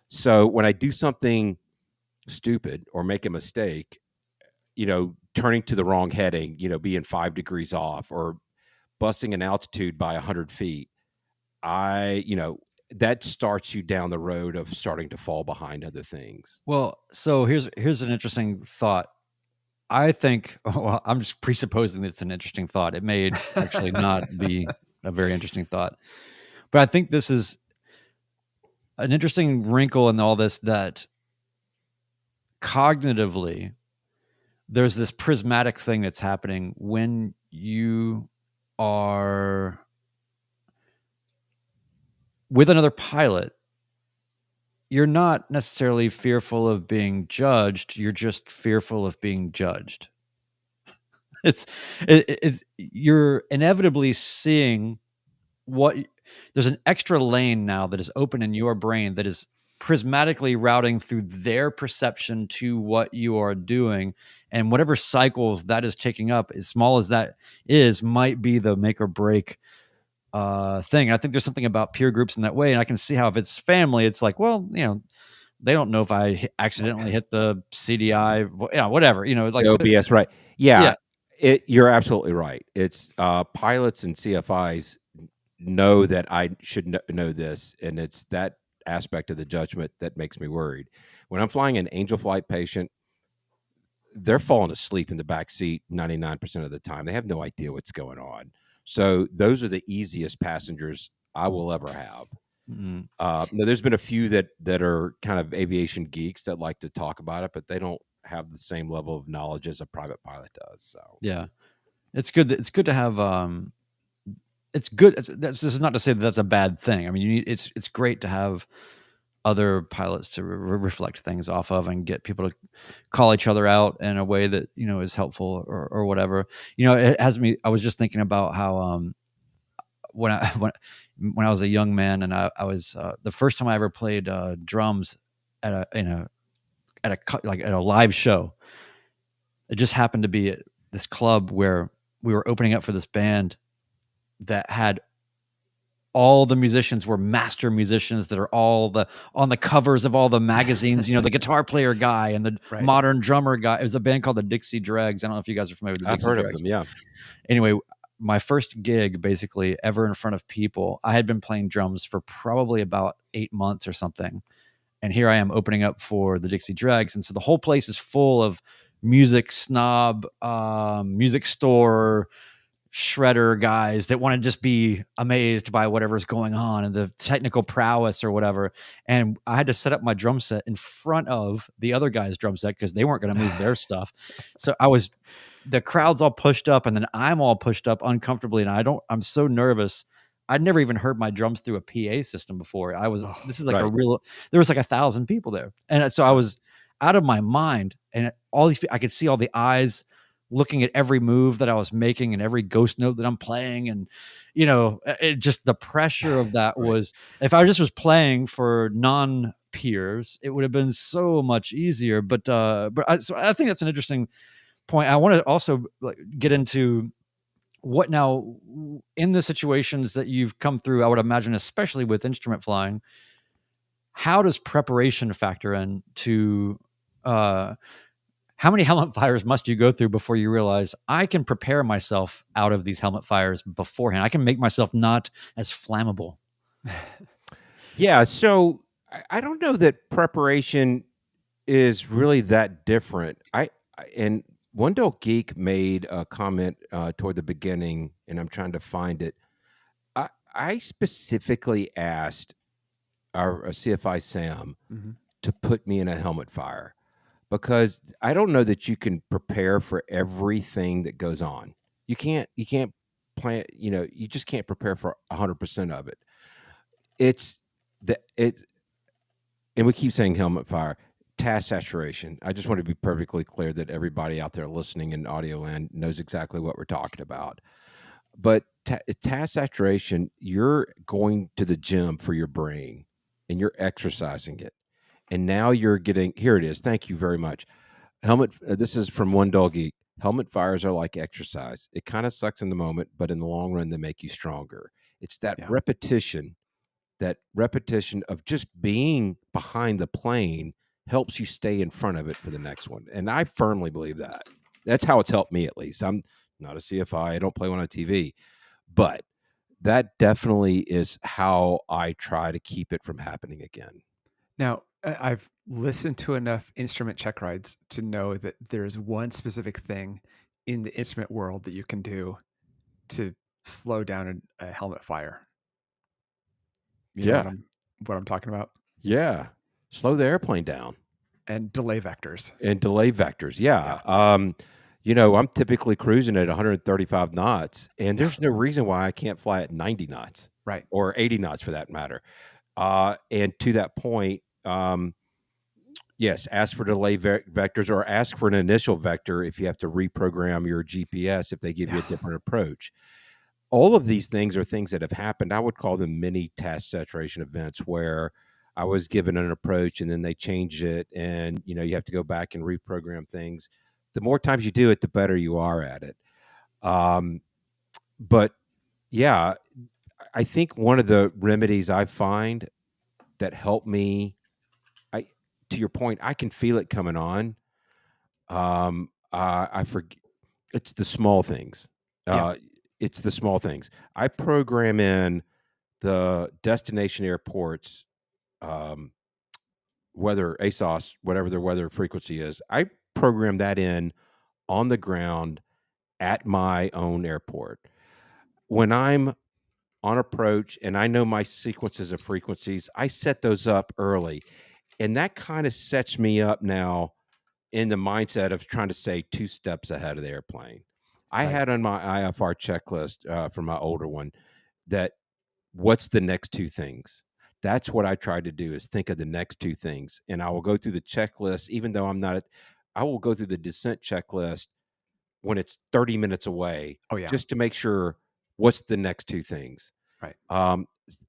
So when I do something stupid or make a mistake, turning to the wrong heading, being 5 degrees off, or busting an altitude by 100 feet, that starts you down the road of starting to fall behind other things. Well, so here's an interesting thought. I think, I'm just presupposing that it's an interesting thought. It may actually not be a very interesting thought, but I think this is an interesting wrinkle in all this, that cognitively there's this prismatic thing that's happening when you are with another pilot. You're not necessarily fearful of being judged. You're just fearful of being judged. It's you're inevitably seeing there's an extra lane now that is open in your brain that is prismatically routing through their perception to what you are doing, and whatever cycles that is taking up, as small as that is, might be the make or break thing. And I think there's something about peer groups in that way. And I can see how if it's family, it's like, well, they don't know if I accidentally hit the CDI, whatever, like OBS, right? Yeah, you're absolutely right. It's pilots and CFIs know that I should know this, and it's that aspect of the judgment that makes me worried. When I'm flying an angel flight patient, they're falling asleep in the back seat 99% of the time. They have no idea what's going on. So those are the easiest passengers I will ever have. Mm-hmm. Now, there's been a few that are kind of aviation geeks that like to talk about it, but they don't have the same level of knowledge as a private pilot does. So yeah, it's good. It's good to have. It's good. This is not to say that that's a bad thing. I mean, it's great to have other pilots to reflect things off of and get people to call each other out in a way that is helpful or whatever. It has me. I was just thinking about how when I was a young man and I was the first time I ever played drums at a live show. It just happened to be at this club where we were opening up for this band that had all the musicians were master musicians that are all on the covers of all the magazines, the guitar player guy and the modern drummer guy. It was a band called the Dixie Dregs. I don't know if you guys are familiar with the Dixie Dregs. I've heard of them, yeah. Anyway, my first gig basically ever in front of people, I had been playing drums for probably about 8 months or something. And here I am opening up for the Dixie Dregs. And so the whole place is full of music snob, music store, shredder guys that want to just be amazed by whatever's going on and the technical prowess or whatever. And I had to set up my drum set in front of the other guy's drum set because they weren't going to move their stuff. So the crowd's all pushed up and then I'm all pushed up uncomfortably. And I'm so nervous. I'd never even heard my drums through a PA system before. This is like there was like 1,000 people there. And so I was out of my mind and all these people, I could see all the eyes looking at every move that I was making and every ghost note that I'm playing. And, just the pressure of that was, if I just was playing for non-peers, it would have been so much easier. So I think that's an interesting point. I want to also get into what now in the situations that you've come through, I would imagine, especially with instrument flying, how does preparation factor in to, how many helmet fires must you go through before you realize I can prepare myself out of these helmet fires beforehand? I can make myself not as flammable. Yeah. So I don't know that preparation is really that different. And Wendell Geek made a comment toward the beginning, and I'm trying to find it. I specifically asked our CFI Sam to put me in a helmet fire, because I don't know that you can prepare for everything that goes on. You can't plan, you just can't prepare for 100% of it. And we keep saying helmet fire, task saturation. I just want to be perfectly clear that everybody out there listening in audio land knows exactly what we're talking about. But task saturation, you're going to the gym for your brain and you're exercising it. And now you're getting, here it is. Thank you very much. This is from One Dog Geek. Helmet fires are like exercise. It kind of sucks in the moment, but in the long run, they make you stronger. It's that repetition of just being behind the plane helps you stay in front of it for the next one. And I firmly believe that. That's how it's helped me, at least. I'm not a CFI. I don't play one on TV. But that definitely is how I try to keep it from happening again. Now, I've listened to enough instrument check rides to know that there's one specific thing in the instrument world that you can do to slow down a helmet fire. You know what I'm talking about? Yeah. Slow the airplane down. And delay vectors. Yeah. I'm typically cruising at 135 knots, and there's no reason why I can't fly at 90 knots. Right. Or 80 knots for that matter. And to that point, yes, ask for delay vectors, or ask for an initial vector if you have to reprogram your GPS if they give you a different approach. All of these things are things that have happened. I would call them mini task saturation events, where I was given an approach and then they changed it, and you have to go back and reprogram things. The more times you do it, the better you are at it. But yeah, I think one of the remedies I find that help me, to your point, I can feel it coming on. I forget. It's the small things. It's the small things. I program in the destination airports, weather ASOS, whatever their weather frequency is. I program that in on the ground at my own airport. When I'm on approach and I know my sequences of frequencies, I set those up early. And that kind of sets me up now in the mindset of trying to stay 2 steps ahead of the airplane. I had on my IFR checklist for my older one that what's the next 2 things? That's what I try to do, is think of the next 2 things. And I will go through the checklist, even though I will go through the descent checklist when it's 30 minutes away, just to make sure what's the next 2 things. Right.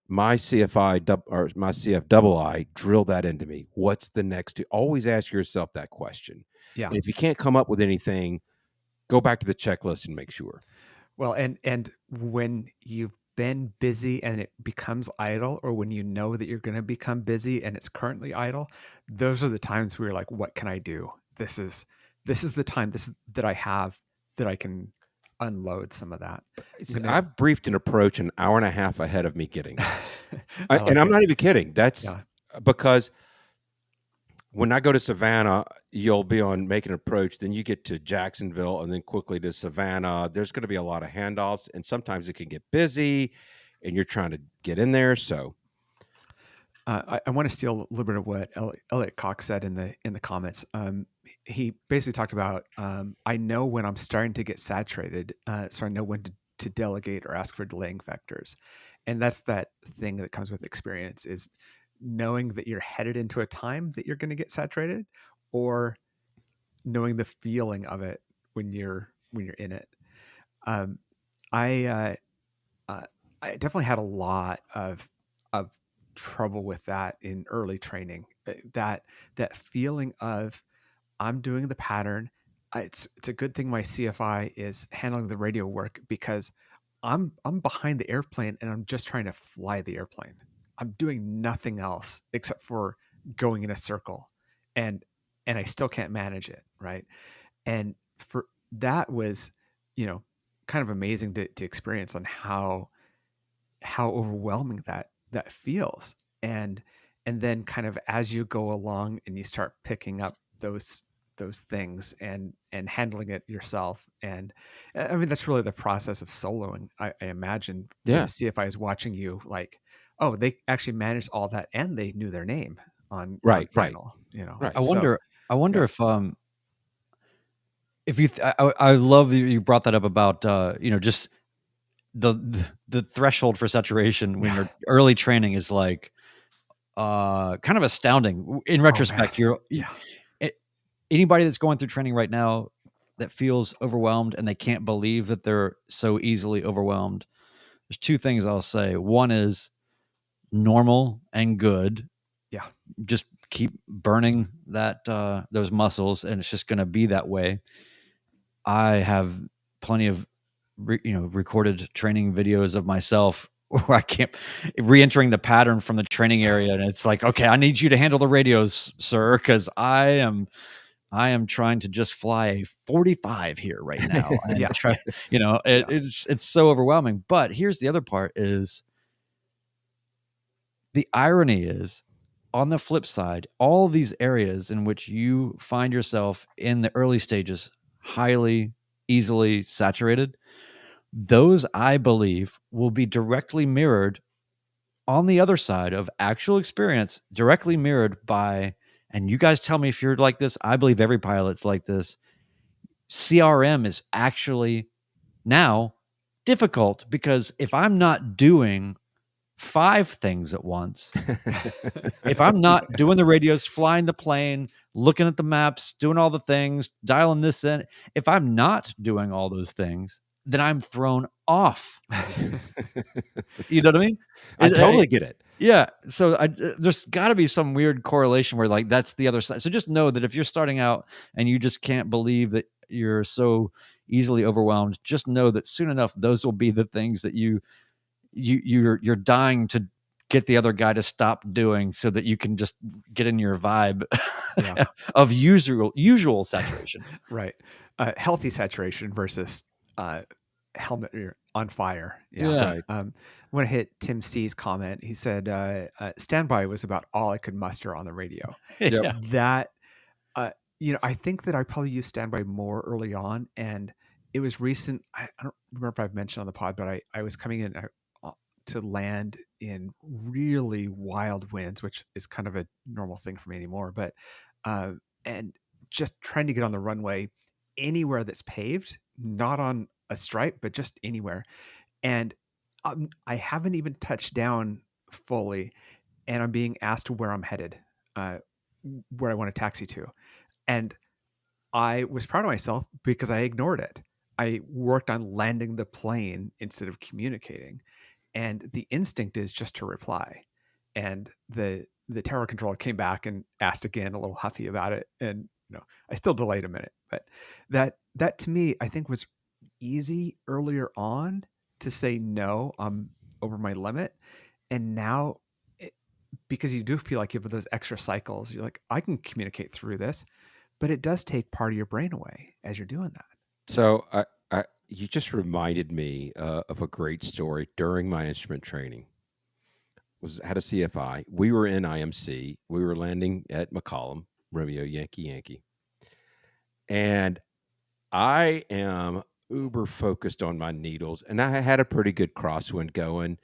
My CFII drill that into me. What's the next 2? Always ask yourself that question. Yeah. And if you can't come up with anything, go back to the checklist and make sure. Well, and when you've been busy and it becomes idle, or when you know that you're going to become busy and it's currently idle, those are the times where you're like, what can I do? This is the time that I have that I can unload some of that. I've briefed an approach an hour and a half ahead of me getting and I'm not even kidding. That's because when I go to Savannah, you'll be on Make an Approach, then you get to Jacksonville and then quickly to Savannah. There's going to be a lot of handoffs, and sometimes it can get busy and you're trying to get in there. So I want to steal a little bit of what Elliot Cox said in the comments. He basically talked about, I know when I'm starting to get saturated, so I know when to delegate or ask for delaying factors. And that's that thing that comes with experience, is knowing that you're headed into a time that you're going to get saturated, or knowing the feeling of it when you're in it. I definitely had a lot of trouble with that in early training. That feeling of, I'm doing the pattern. It's a good thing my CFI is handling the radio work, because I'm behind the airplane and I'm just trying to fly the airplane. I'm doing nothing else except for going in a circle, and I still can't manage it, right? And for that was, kind of amazing to experience on how overwhelming that feels. And then kind of as you go along and you start picking up those things and handling it yourself. And I mean, that's really the process of soloing, I imagine. Yeah. CFI is watching you like, oh, they actually managed all that and they knew their name on final, Right. I wonder if you I love that you brought that up about just the threshold for saturation when your early training is like kind of astounding. In retrospect, anybody that's going through training right now that feels overwhelmed and they can't believe that they're so easily overwhelmed, there's 2 things I'll say. One is normal and good. Yeah. Just keep burning that those muscles, and it's just going to be that way. I have plenty of recorded training videos of myself where I can't re-entering the pattern from the training area, and it's like, okay, I need you to handle the radios, sir, because I am trying to just fly a 45 here right now. And it's so overwhelming. But here's the other part: is the irony is, on the flip side, all these areas in which you find yourself in the early stages, highly, easily saturated, those, I believe, will be directly mirrored on the other side of actual experience, directly mirrored by, and you guys tell me if you're like this, I believe every pilot's like this, CRM is actually now difficult, because if I'm not doing 5 things at once, if I'm not doing the radios, flying the plane, looking at the maps, doing all the things, dialing this in, if I'm not doing all those things, then I'm thrown off. You know what I mean? I totally get it. Yeah. So there's got to be some weird correlation where, like, that's the other side. So just know that if you're starting out and you just can't believe that you're so easily overwhelmed, just know that soon enough, those will be the things that you're dying to get the other guy to stop doing so that you can just get in your vibe Yeah. of usual saturation. Right. Healthy saturation versus helmet on fire. Yeah. Right. I want to hit Tim C's comment. He said, standby was about all I could muster on the radio. Yep. Yeah. That, I think that I probably used standby more early on, and it was recent. I don't remember if I've mentioned on the pod, but I was coming in to land in really wild winds, which is kind of a normal thing for me anymore. But, and just trying to get on the runway anywhere that's paved, not on a stripe, but just anywhere. And I haven't even touched down fully, and I'm being asked where I'm headed, where I want to taxi to. And I was proud of myself because I ignored it. I worked on landing the plane instead of communicating. And the instinct is just to reply. And the tower controller came back and asked again, a little huffy about it. And I still delayed a minute. But that to me, I think was easy earlier on to say no, I'm over my limit. And now, because you do feel like you have those extra cycles, you're like, I can communicate through this. But it does take part of your brain away as you're doing that. So you just reminded me of a great story during my instrument training. Had a CFI. We were in IMC. We were landing at McCollum, Romeo Yankee Yankee, and I am uber focused on my needles, and I had a pretty good crosswind going.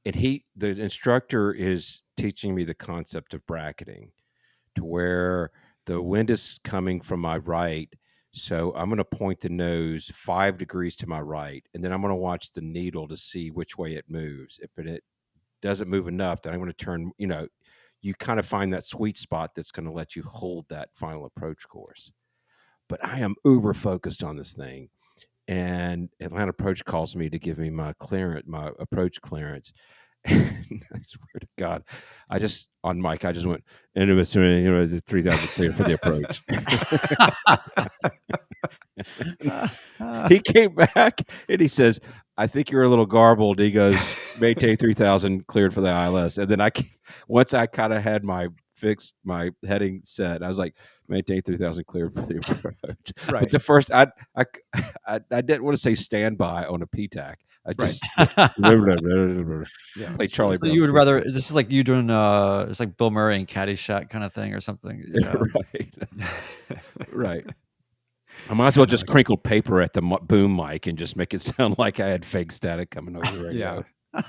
And the instructor is teaching me the concept of bracketing, to where the wind is coming from my right, so I'm going to point the nose 5 degrees to my right, and then I'm going to watch the needle to see which way it moves. If it doesn't move enough, then I'm going to turn, you kind of find that sweet spot that's going to let you hold that final approach course. But I am uber focused on this thing, and Atlanta Approach calls me to give me my approach clearance. And I swear to God, on mic, I just went, and it was, the 3,000 clear for the approach. He came back and he says, I think you're a little garbled. He goes, maintain 3,000 cleared for the ILS. And then once I kind of had my heading set, I was like, maintain 3,000 cleared for the approach. Right. But the first, I didn't want to say standby on a PTAC. I just play Charlie so Brown. You would rather, is this like you doing it's like Bill Murray and Caddyshack kind of thing or something? Yeah. Right. Right. I might as well just crinkle paper at the boom mic and just make it sound like I had fake static coming over the radio. Yeah.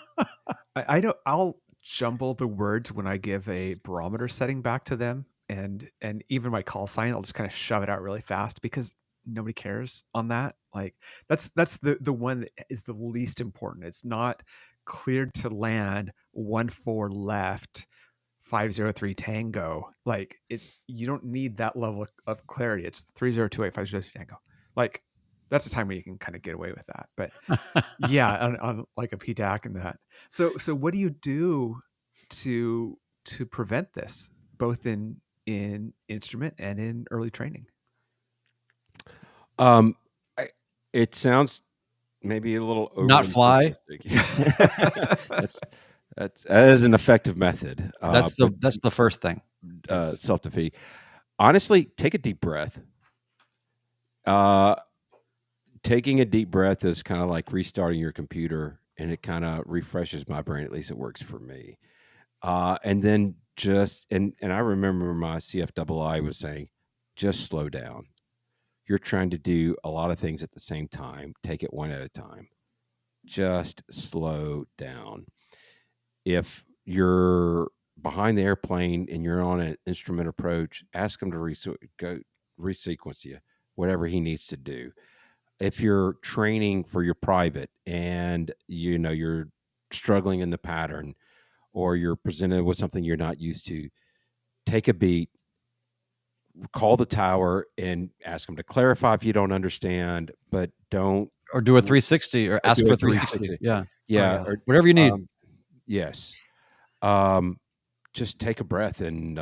I'll jumble the words when I give a barometer setting back to them, and even my call sign, I'll just kind of shove it out really fast because nobody cares on that. Like that's the one that is the least important. It's not cleared to land 14 left 503 Tango. Like you don't need that level of clarity. It's 3028 503 Tango. Like that's the time where you can kind of get away with that. But yeah, on like a PTAC and that. So what do you do to prevent this, both in instrument and in early training? It sounds maybe a little not fly. That is an effective method. That's the first thing. Self-defeat. Honestly, take a deep breath. Taking a deep breath is kind of like restarting your computer, and it kind of refreshes my brain. At least it works for me. And then and I remember my CFII was saying, just slow down. You're trying to do a lot of things at the same time. Take it one at a time. Just slow down. If you're behind the airplane and you're on an instrument approach, ask him to resequence you, whatever he needs to do. If you're training for your private and you're struggling in the pattern, or you're presented with something you're not used to, take a beat, call the tower and ask them to clarify if you don't understand, but don't. Or do a 360 or ask for a 360. Yeah. Yeah. Or whatever you need. Yes. Just take a breath and,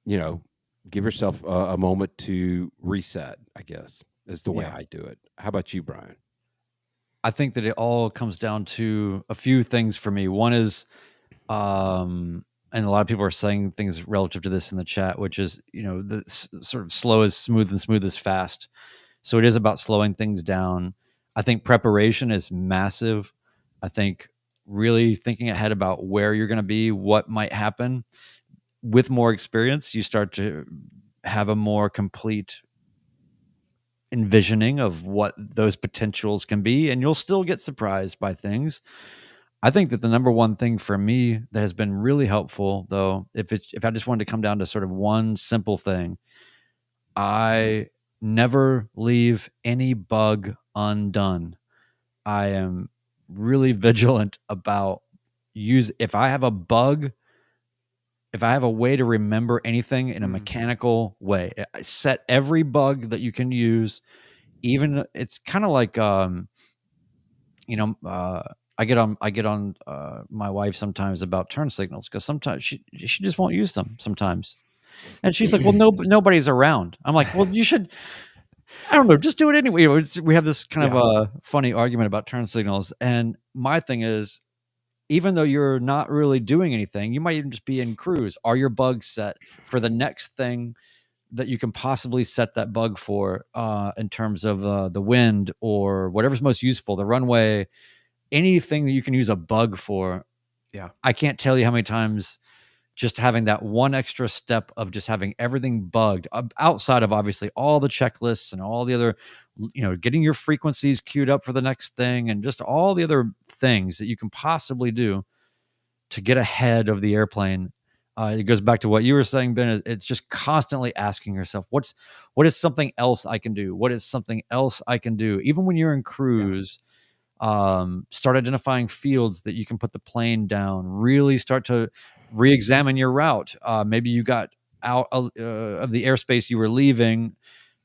give yourself a moment to reset, I guess, is the way I do it. How about you, Brian? I think that it all comes down to a few things for me. One is, and a lot of people are saying things relative to this in the chat, which is, the sort of slow is smooth and smooth is fast. So it is about slowing things down. I think preparation is massive. I think really thinking ahead about where you're going to be, what might happen. With more experience, you start to have a more complete envisioning of what those potentials can be, and you'll still get surprised by things. I think that the number one thing for me that has been really helpful, though, if I just wanted to come down to sort of one simple thing, I never leave any bug undone. I am really vigilant about if I have a bug, if I have a way to remember anything in a mechanical way, I set every bug that you can use. Even it's kind of like, I get on my wife sometimes about turn signals, because sometimes she just won't use them sometimes. And she's like, well, nobody's around. I'm like, well, you should, I don't know, just do it anyway. We have this kind of a funny argument about turn signals. And my thing is, even though you're not really doing anything, you might even just be in cruise. Are your bugs set for the next thing that you can possibly set that bug for, in terms of the wind or whatever's most useful, the runway, anything that you can use a bug for? Yeah. I can't tell you how many times just having that one extra step of just having everything bugged, outside of obviously all the checklists and all the other, getting your frequencies queued up for the next thing, and just all the other things that you can possibly do to get ahead of the airplane. It goes back to what you were saying, Ben. It's just constantly asking yourself, what is something else I can do? What is something else I can do? Even when you're in cruise, start identifying fields that you can put the plane down. Really start to re-examine your route. Maybe you got out of the airspace you were leaving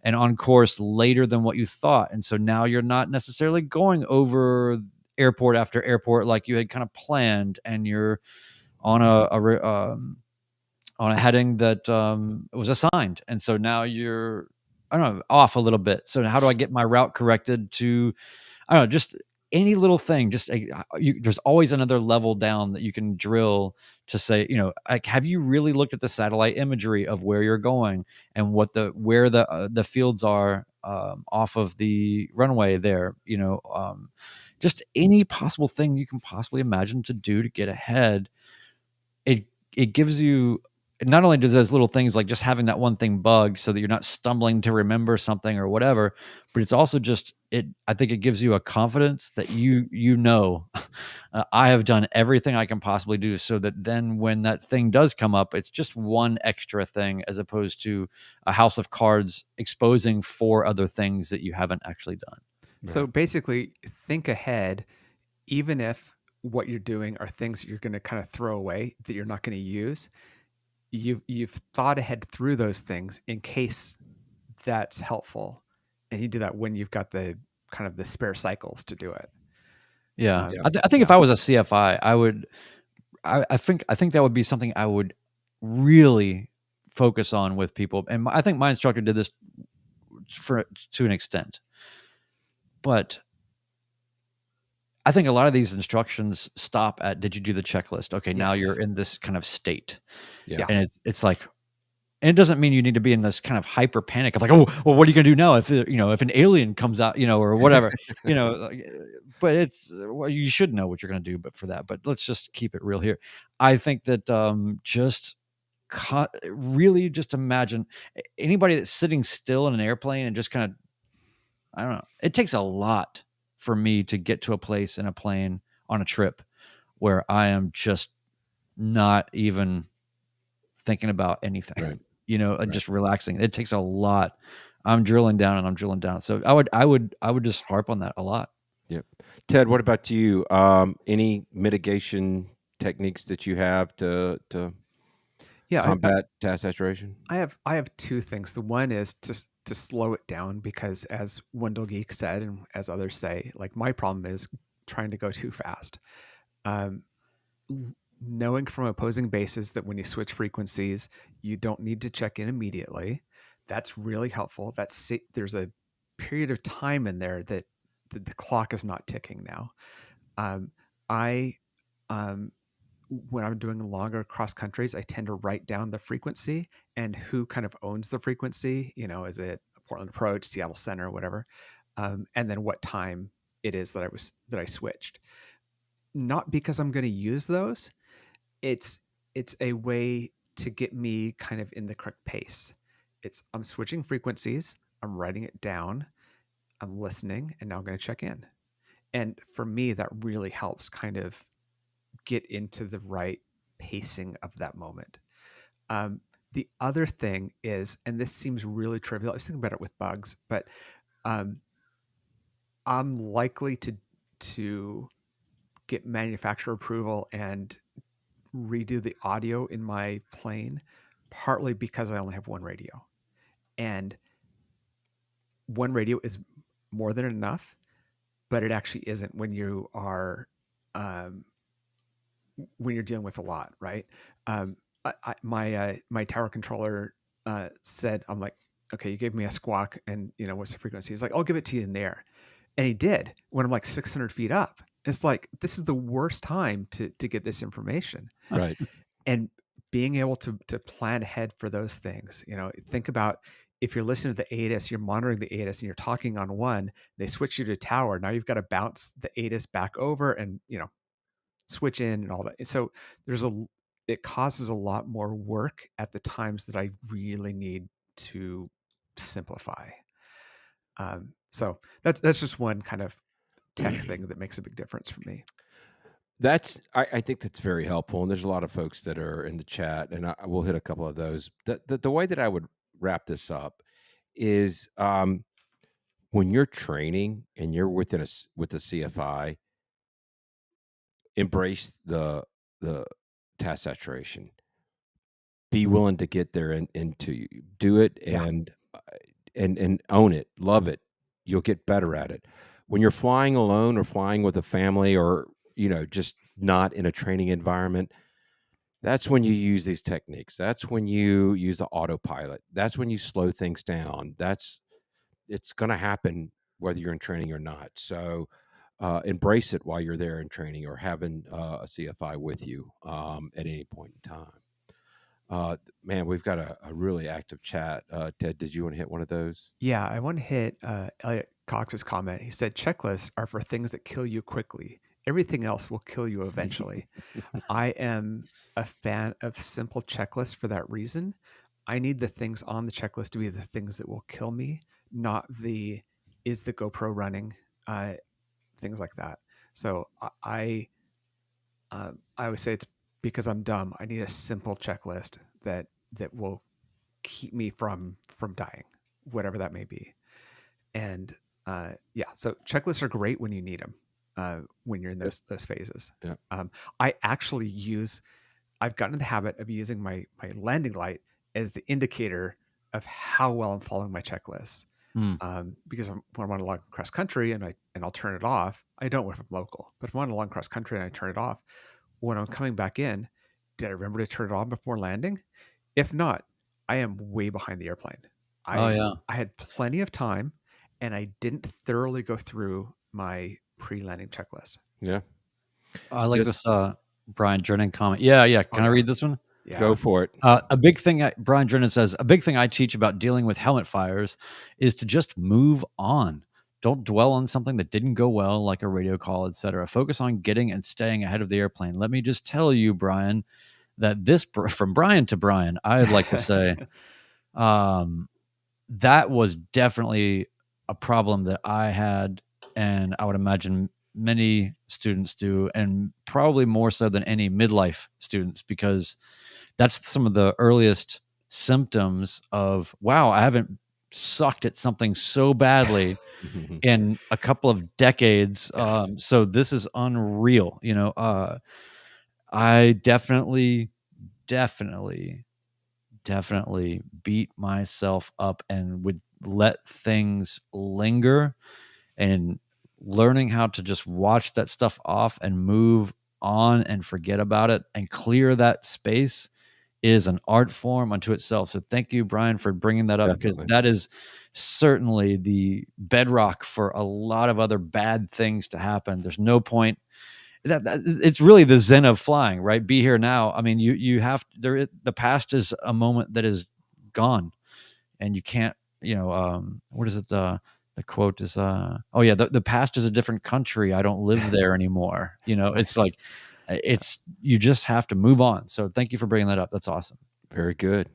and on course later than what you thought, and so now you're not necessarily going over airport after airport like you had kind of planned, and you're on a heading that was assigned, and so now you're, I don't know, off a little bit. So how do I get my route corrected to, I don't know, just any little thing? Just there's always another level down that you can drill to say, like, have you really looked at the satellite imagery of where you're going and where the fields are off of the runway there? Just any possible thing you can possibly imagine to do to get ahead. It gives you, not only does those little things like just having that one thing bugged so that you're not stumbling to remember something or whatever, but it's also just, I think it gives you a confidence that I have done everything I can possibly do, so that then when that thing does come up, it's just one extra thing, as opposed to a house of cards exposing 4 other things that you haven't actually done. So basically, think ahead, even if what you're doing are things that you're going to kind of throw away, that you're not going to use. You've thought ahead through those things in case that's helpful, and you do that when you've got the kind of the spare cycles to do it. Yeah, I think if I was a CFI, I think that would be something I would really focus on with people, and I think my instructor did this to an extent, but I think a lot of these instructions stop at, did you do the checklist? Okay, now you're in this kind of state. Yeah. And it's like, and it doesn't mean you need to be in this kind of hyper panic of like, oh, well, what are you going to do now if an alien comes out, or whatever, but it's, well, you should know what you're going to do, but let's just keep it real here. I think that really just imagine anybody that's sitting still in an airplane and just kind of, I don't know, it takes a lot for me to get to a place in a plane on a trip where I am just not even thinking about anything, right. Just relaxing. It takes a lot. I'm drilling down. So I would just harp on that a lot. Yep. Ted, what about you? Any mitigation techniques that you have to combat task saturation? I have 2 things. The one is to slow it down, because as Wendell Geek said, and as others say, like, my problem is trying to go too fast. Knowing from opposing bases that when you switch frequencies, you don't need to check in immediately. That's really helpful. There's a period of time in there that the clock is not ticking now. When I'm doing longer cross countries, I tend to write down the frequency and who kind of owns the frequency. Is it Portland Approach, Seattle Center, whatever, and then what time it is that I switched. Not because I'm going to use those. It's a way to get me kind of in the correct pace. I'm switching frequencies, I'm writing it down, I'm listening, and now I'm going to check in. And for me, that really helps kind of get into the right pacing of that moment. The other thing is, and this seems really trivial, I was thinking about it with bugs, but I'm likely to get manufacturer approval and redo the audio in my plane, partly because I only have one radio. And one radio is more than enough, but it actually isn't when you are when you're dealing with a lot, right? My tower controller said, I'm like, okay, you gave me a squawk, and what's the frequency? He's like, I'll give it to you in the air, and he did when I'm like 600 feet up. It's like, this is the worst time to get this information, right? And being able to plan ahead for those things. Think about, if you're listening to the ATIS, you're monitoring the ATIS, and you're talking on one, they switch you to tower. Now you've got to bounce the ATIS back over and switch in and all that. So it causes a lot more work at the times that I really need to simplify. So that's just one kind of tech thing that makes a big difference for me. I think that's very helpful. And there's a lot of folks that are in the chat, and I will hit a couple of those. The way that I would wrap this up is when you're training and you're with the CFI, embrace the task saturation. Be willing to get there and to do it and own it, love it. You'll get better at it. When you're flying alone or flying with a family, or just not in a training environment, that's when you use these techniques. That's when you use the autopilot. That's when you slow things down. It's going to happen whether you're in training or not. So embrace it while you're there in training, or having a CFI with you at any point in time. Man, we've got a really active chat. Ted, did you want to hit one of those? Yeah, I want to hit Elliot Cox's comment. He said, checklists are for things that kill you quickly. Everything else will kill you eventually. I am a fan of simple checklists for that reason. I need the things on the checklist to be the things that will kill me, not is the GoPro running, things like that. So I always say it's because I'm dumb. I need a simple checklist that will keep me from dying, whatever that may be. And so checklists are great when you need them, when you're in those phases. Yeah. I've gotten in the habit of using my landing light as the indicator of how well I'm following my checklists. Because when I'm on a long cross country and I'll turn it off, I don't if I'm local, but if I'm on a long cross country and I turn it off, when I'm coming back in, did I remember to turn it on before landing? If not, I am way behind the airplane. I had plenty of time, and I didn't thoroughly go through my pre-landing checklist. Yeah. I like this Brian Drennan comment. Yeah. Can I read this one? Yeah. Go for it. A big thing, Brian Drennan says, a big thing I teach about dealing with helmet fires is to just move on. Don't dwell on something that didn't go well, like a radio call, etc. Focus on getting and staying ahead of the airplane. Let me just tell you, Brian, that this, from Brian to Brian, I'd like to say, that was definitely a problem that I had, and I would imagine many students do, and probably more so than any midlife students, because that's some of the earliest symptoms of, wow, I haven't sucked at something so badly in a couple of decades. Yes. So this is unreal. I definitely beat myself up and would let things linger, and learning how to just watch that stuff off and move on and forget about it and clear that space is an art form unto itself. So thank you, Brian, for bringing that up, because that is certainly the bedrock for a lot of other bad things to happen. There's no point. It's really the zen of flying, right? Be here now. I mean, you have the past is a moment that is gone, and you can't. What is it? The quote is, "Oh yeah, the past is a different country. I don't live there anymore." It's like, you just have to move on. So thank you for bringing that up. That's awesome. Very good.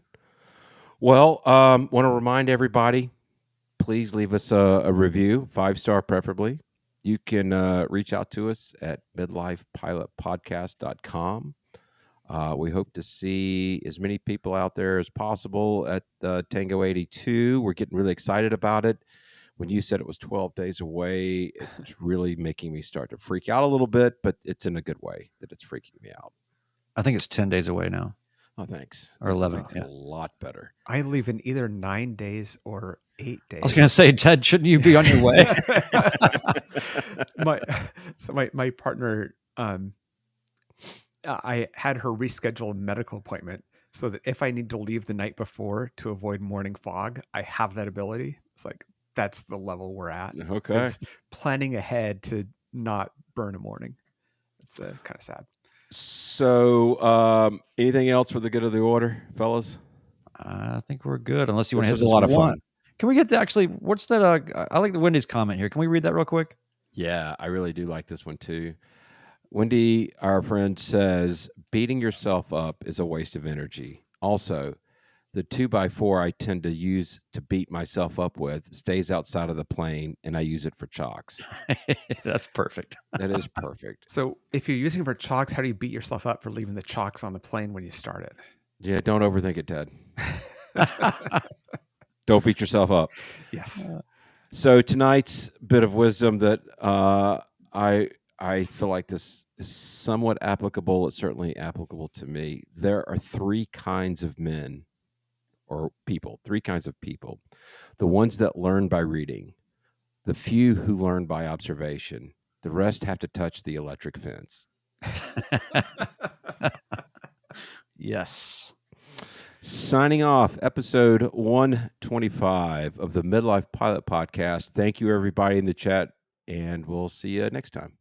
Well, want to remind everybody, please leave us a review, 5-star preferably. You can reach out to us at midlifepilotpodcast.com. We hope to see as many people out there as possible at Tango 82. We're getting really excited about it. When you said it was 12 days away, it's really making me start to freak out a little bit, but it's in a good way that it's freaking me out. I think it's 10 days away now. Oh, thanks. Or 11. A lot better. I leave in either 9 days or 8 days. I was going to say, Ted, shouldn't you be on your way? my partner, I had her reschedule a medical appointment so that if I need to leave the night before to avoid morning fog, I have that ability. It's like, that's the level we're at. Okay. It's planning ahead to not burn a morning. It's kind of sad. So, anything else for the good of the order, fellas? I think we're good, unless you want to hit this. A lot of fun. Can we get to actually, what's that? I like the Wendy's comment here. Can we read that real quick? Yeah, I really do like this one too. Wendy, our friend, says, beating yourself up is a waste of energy. Also, the 2x4 I tend to use to beat myself up with stays outside of the plane, and I use it for chocks. That's perfect. That is perfect. So if you're using it for chocks, how do you beat yourself up for leaving the chocks on the plane when you start it? Yeah, don't overthink it, Ted. Don't beat yourself up. Yes. So tonight's bit of wisdom that I feel like this is somewhat applicable. It's certainly applicable to me. There are 3 kinds of men or people, 3 kinds of people. The ones that learn by reading, the few who learn by observation, the rest have to touch the electric fence. Yes. Signing off, episode 125 of the Midlife Pilot Podcast. Thank you, everybody in the chat, and we'll see you next time.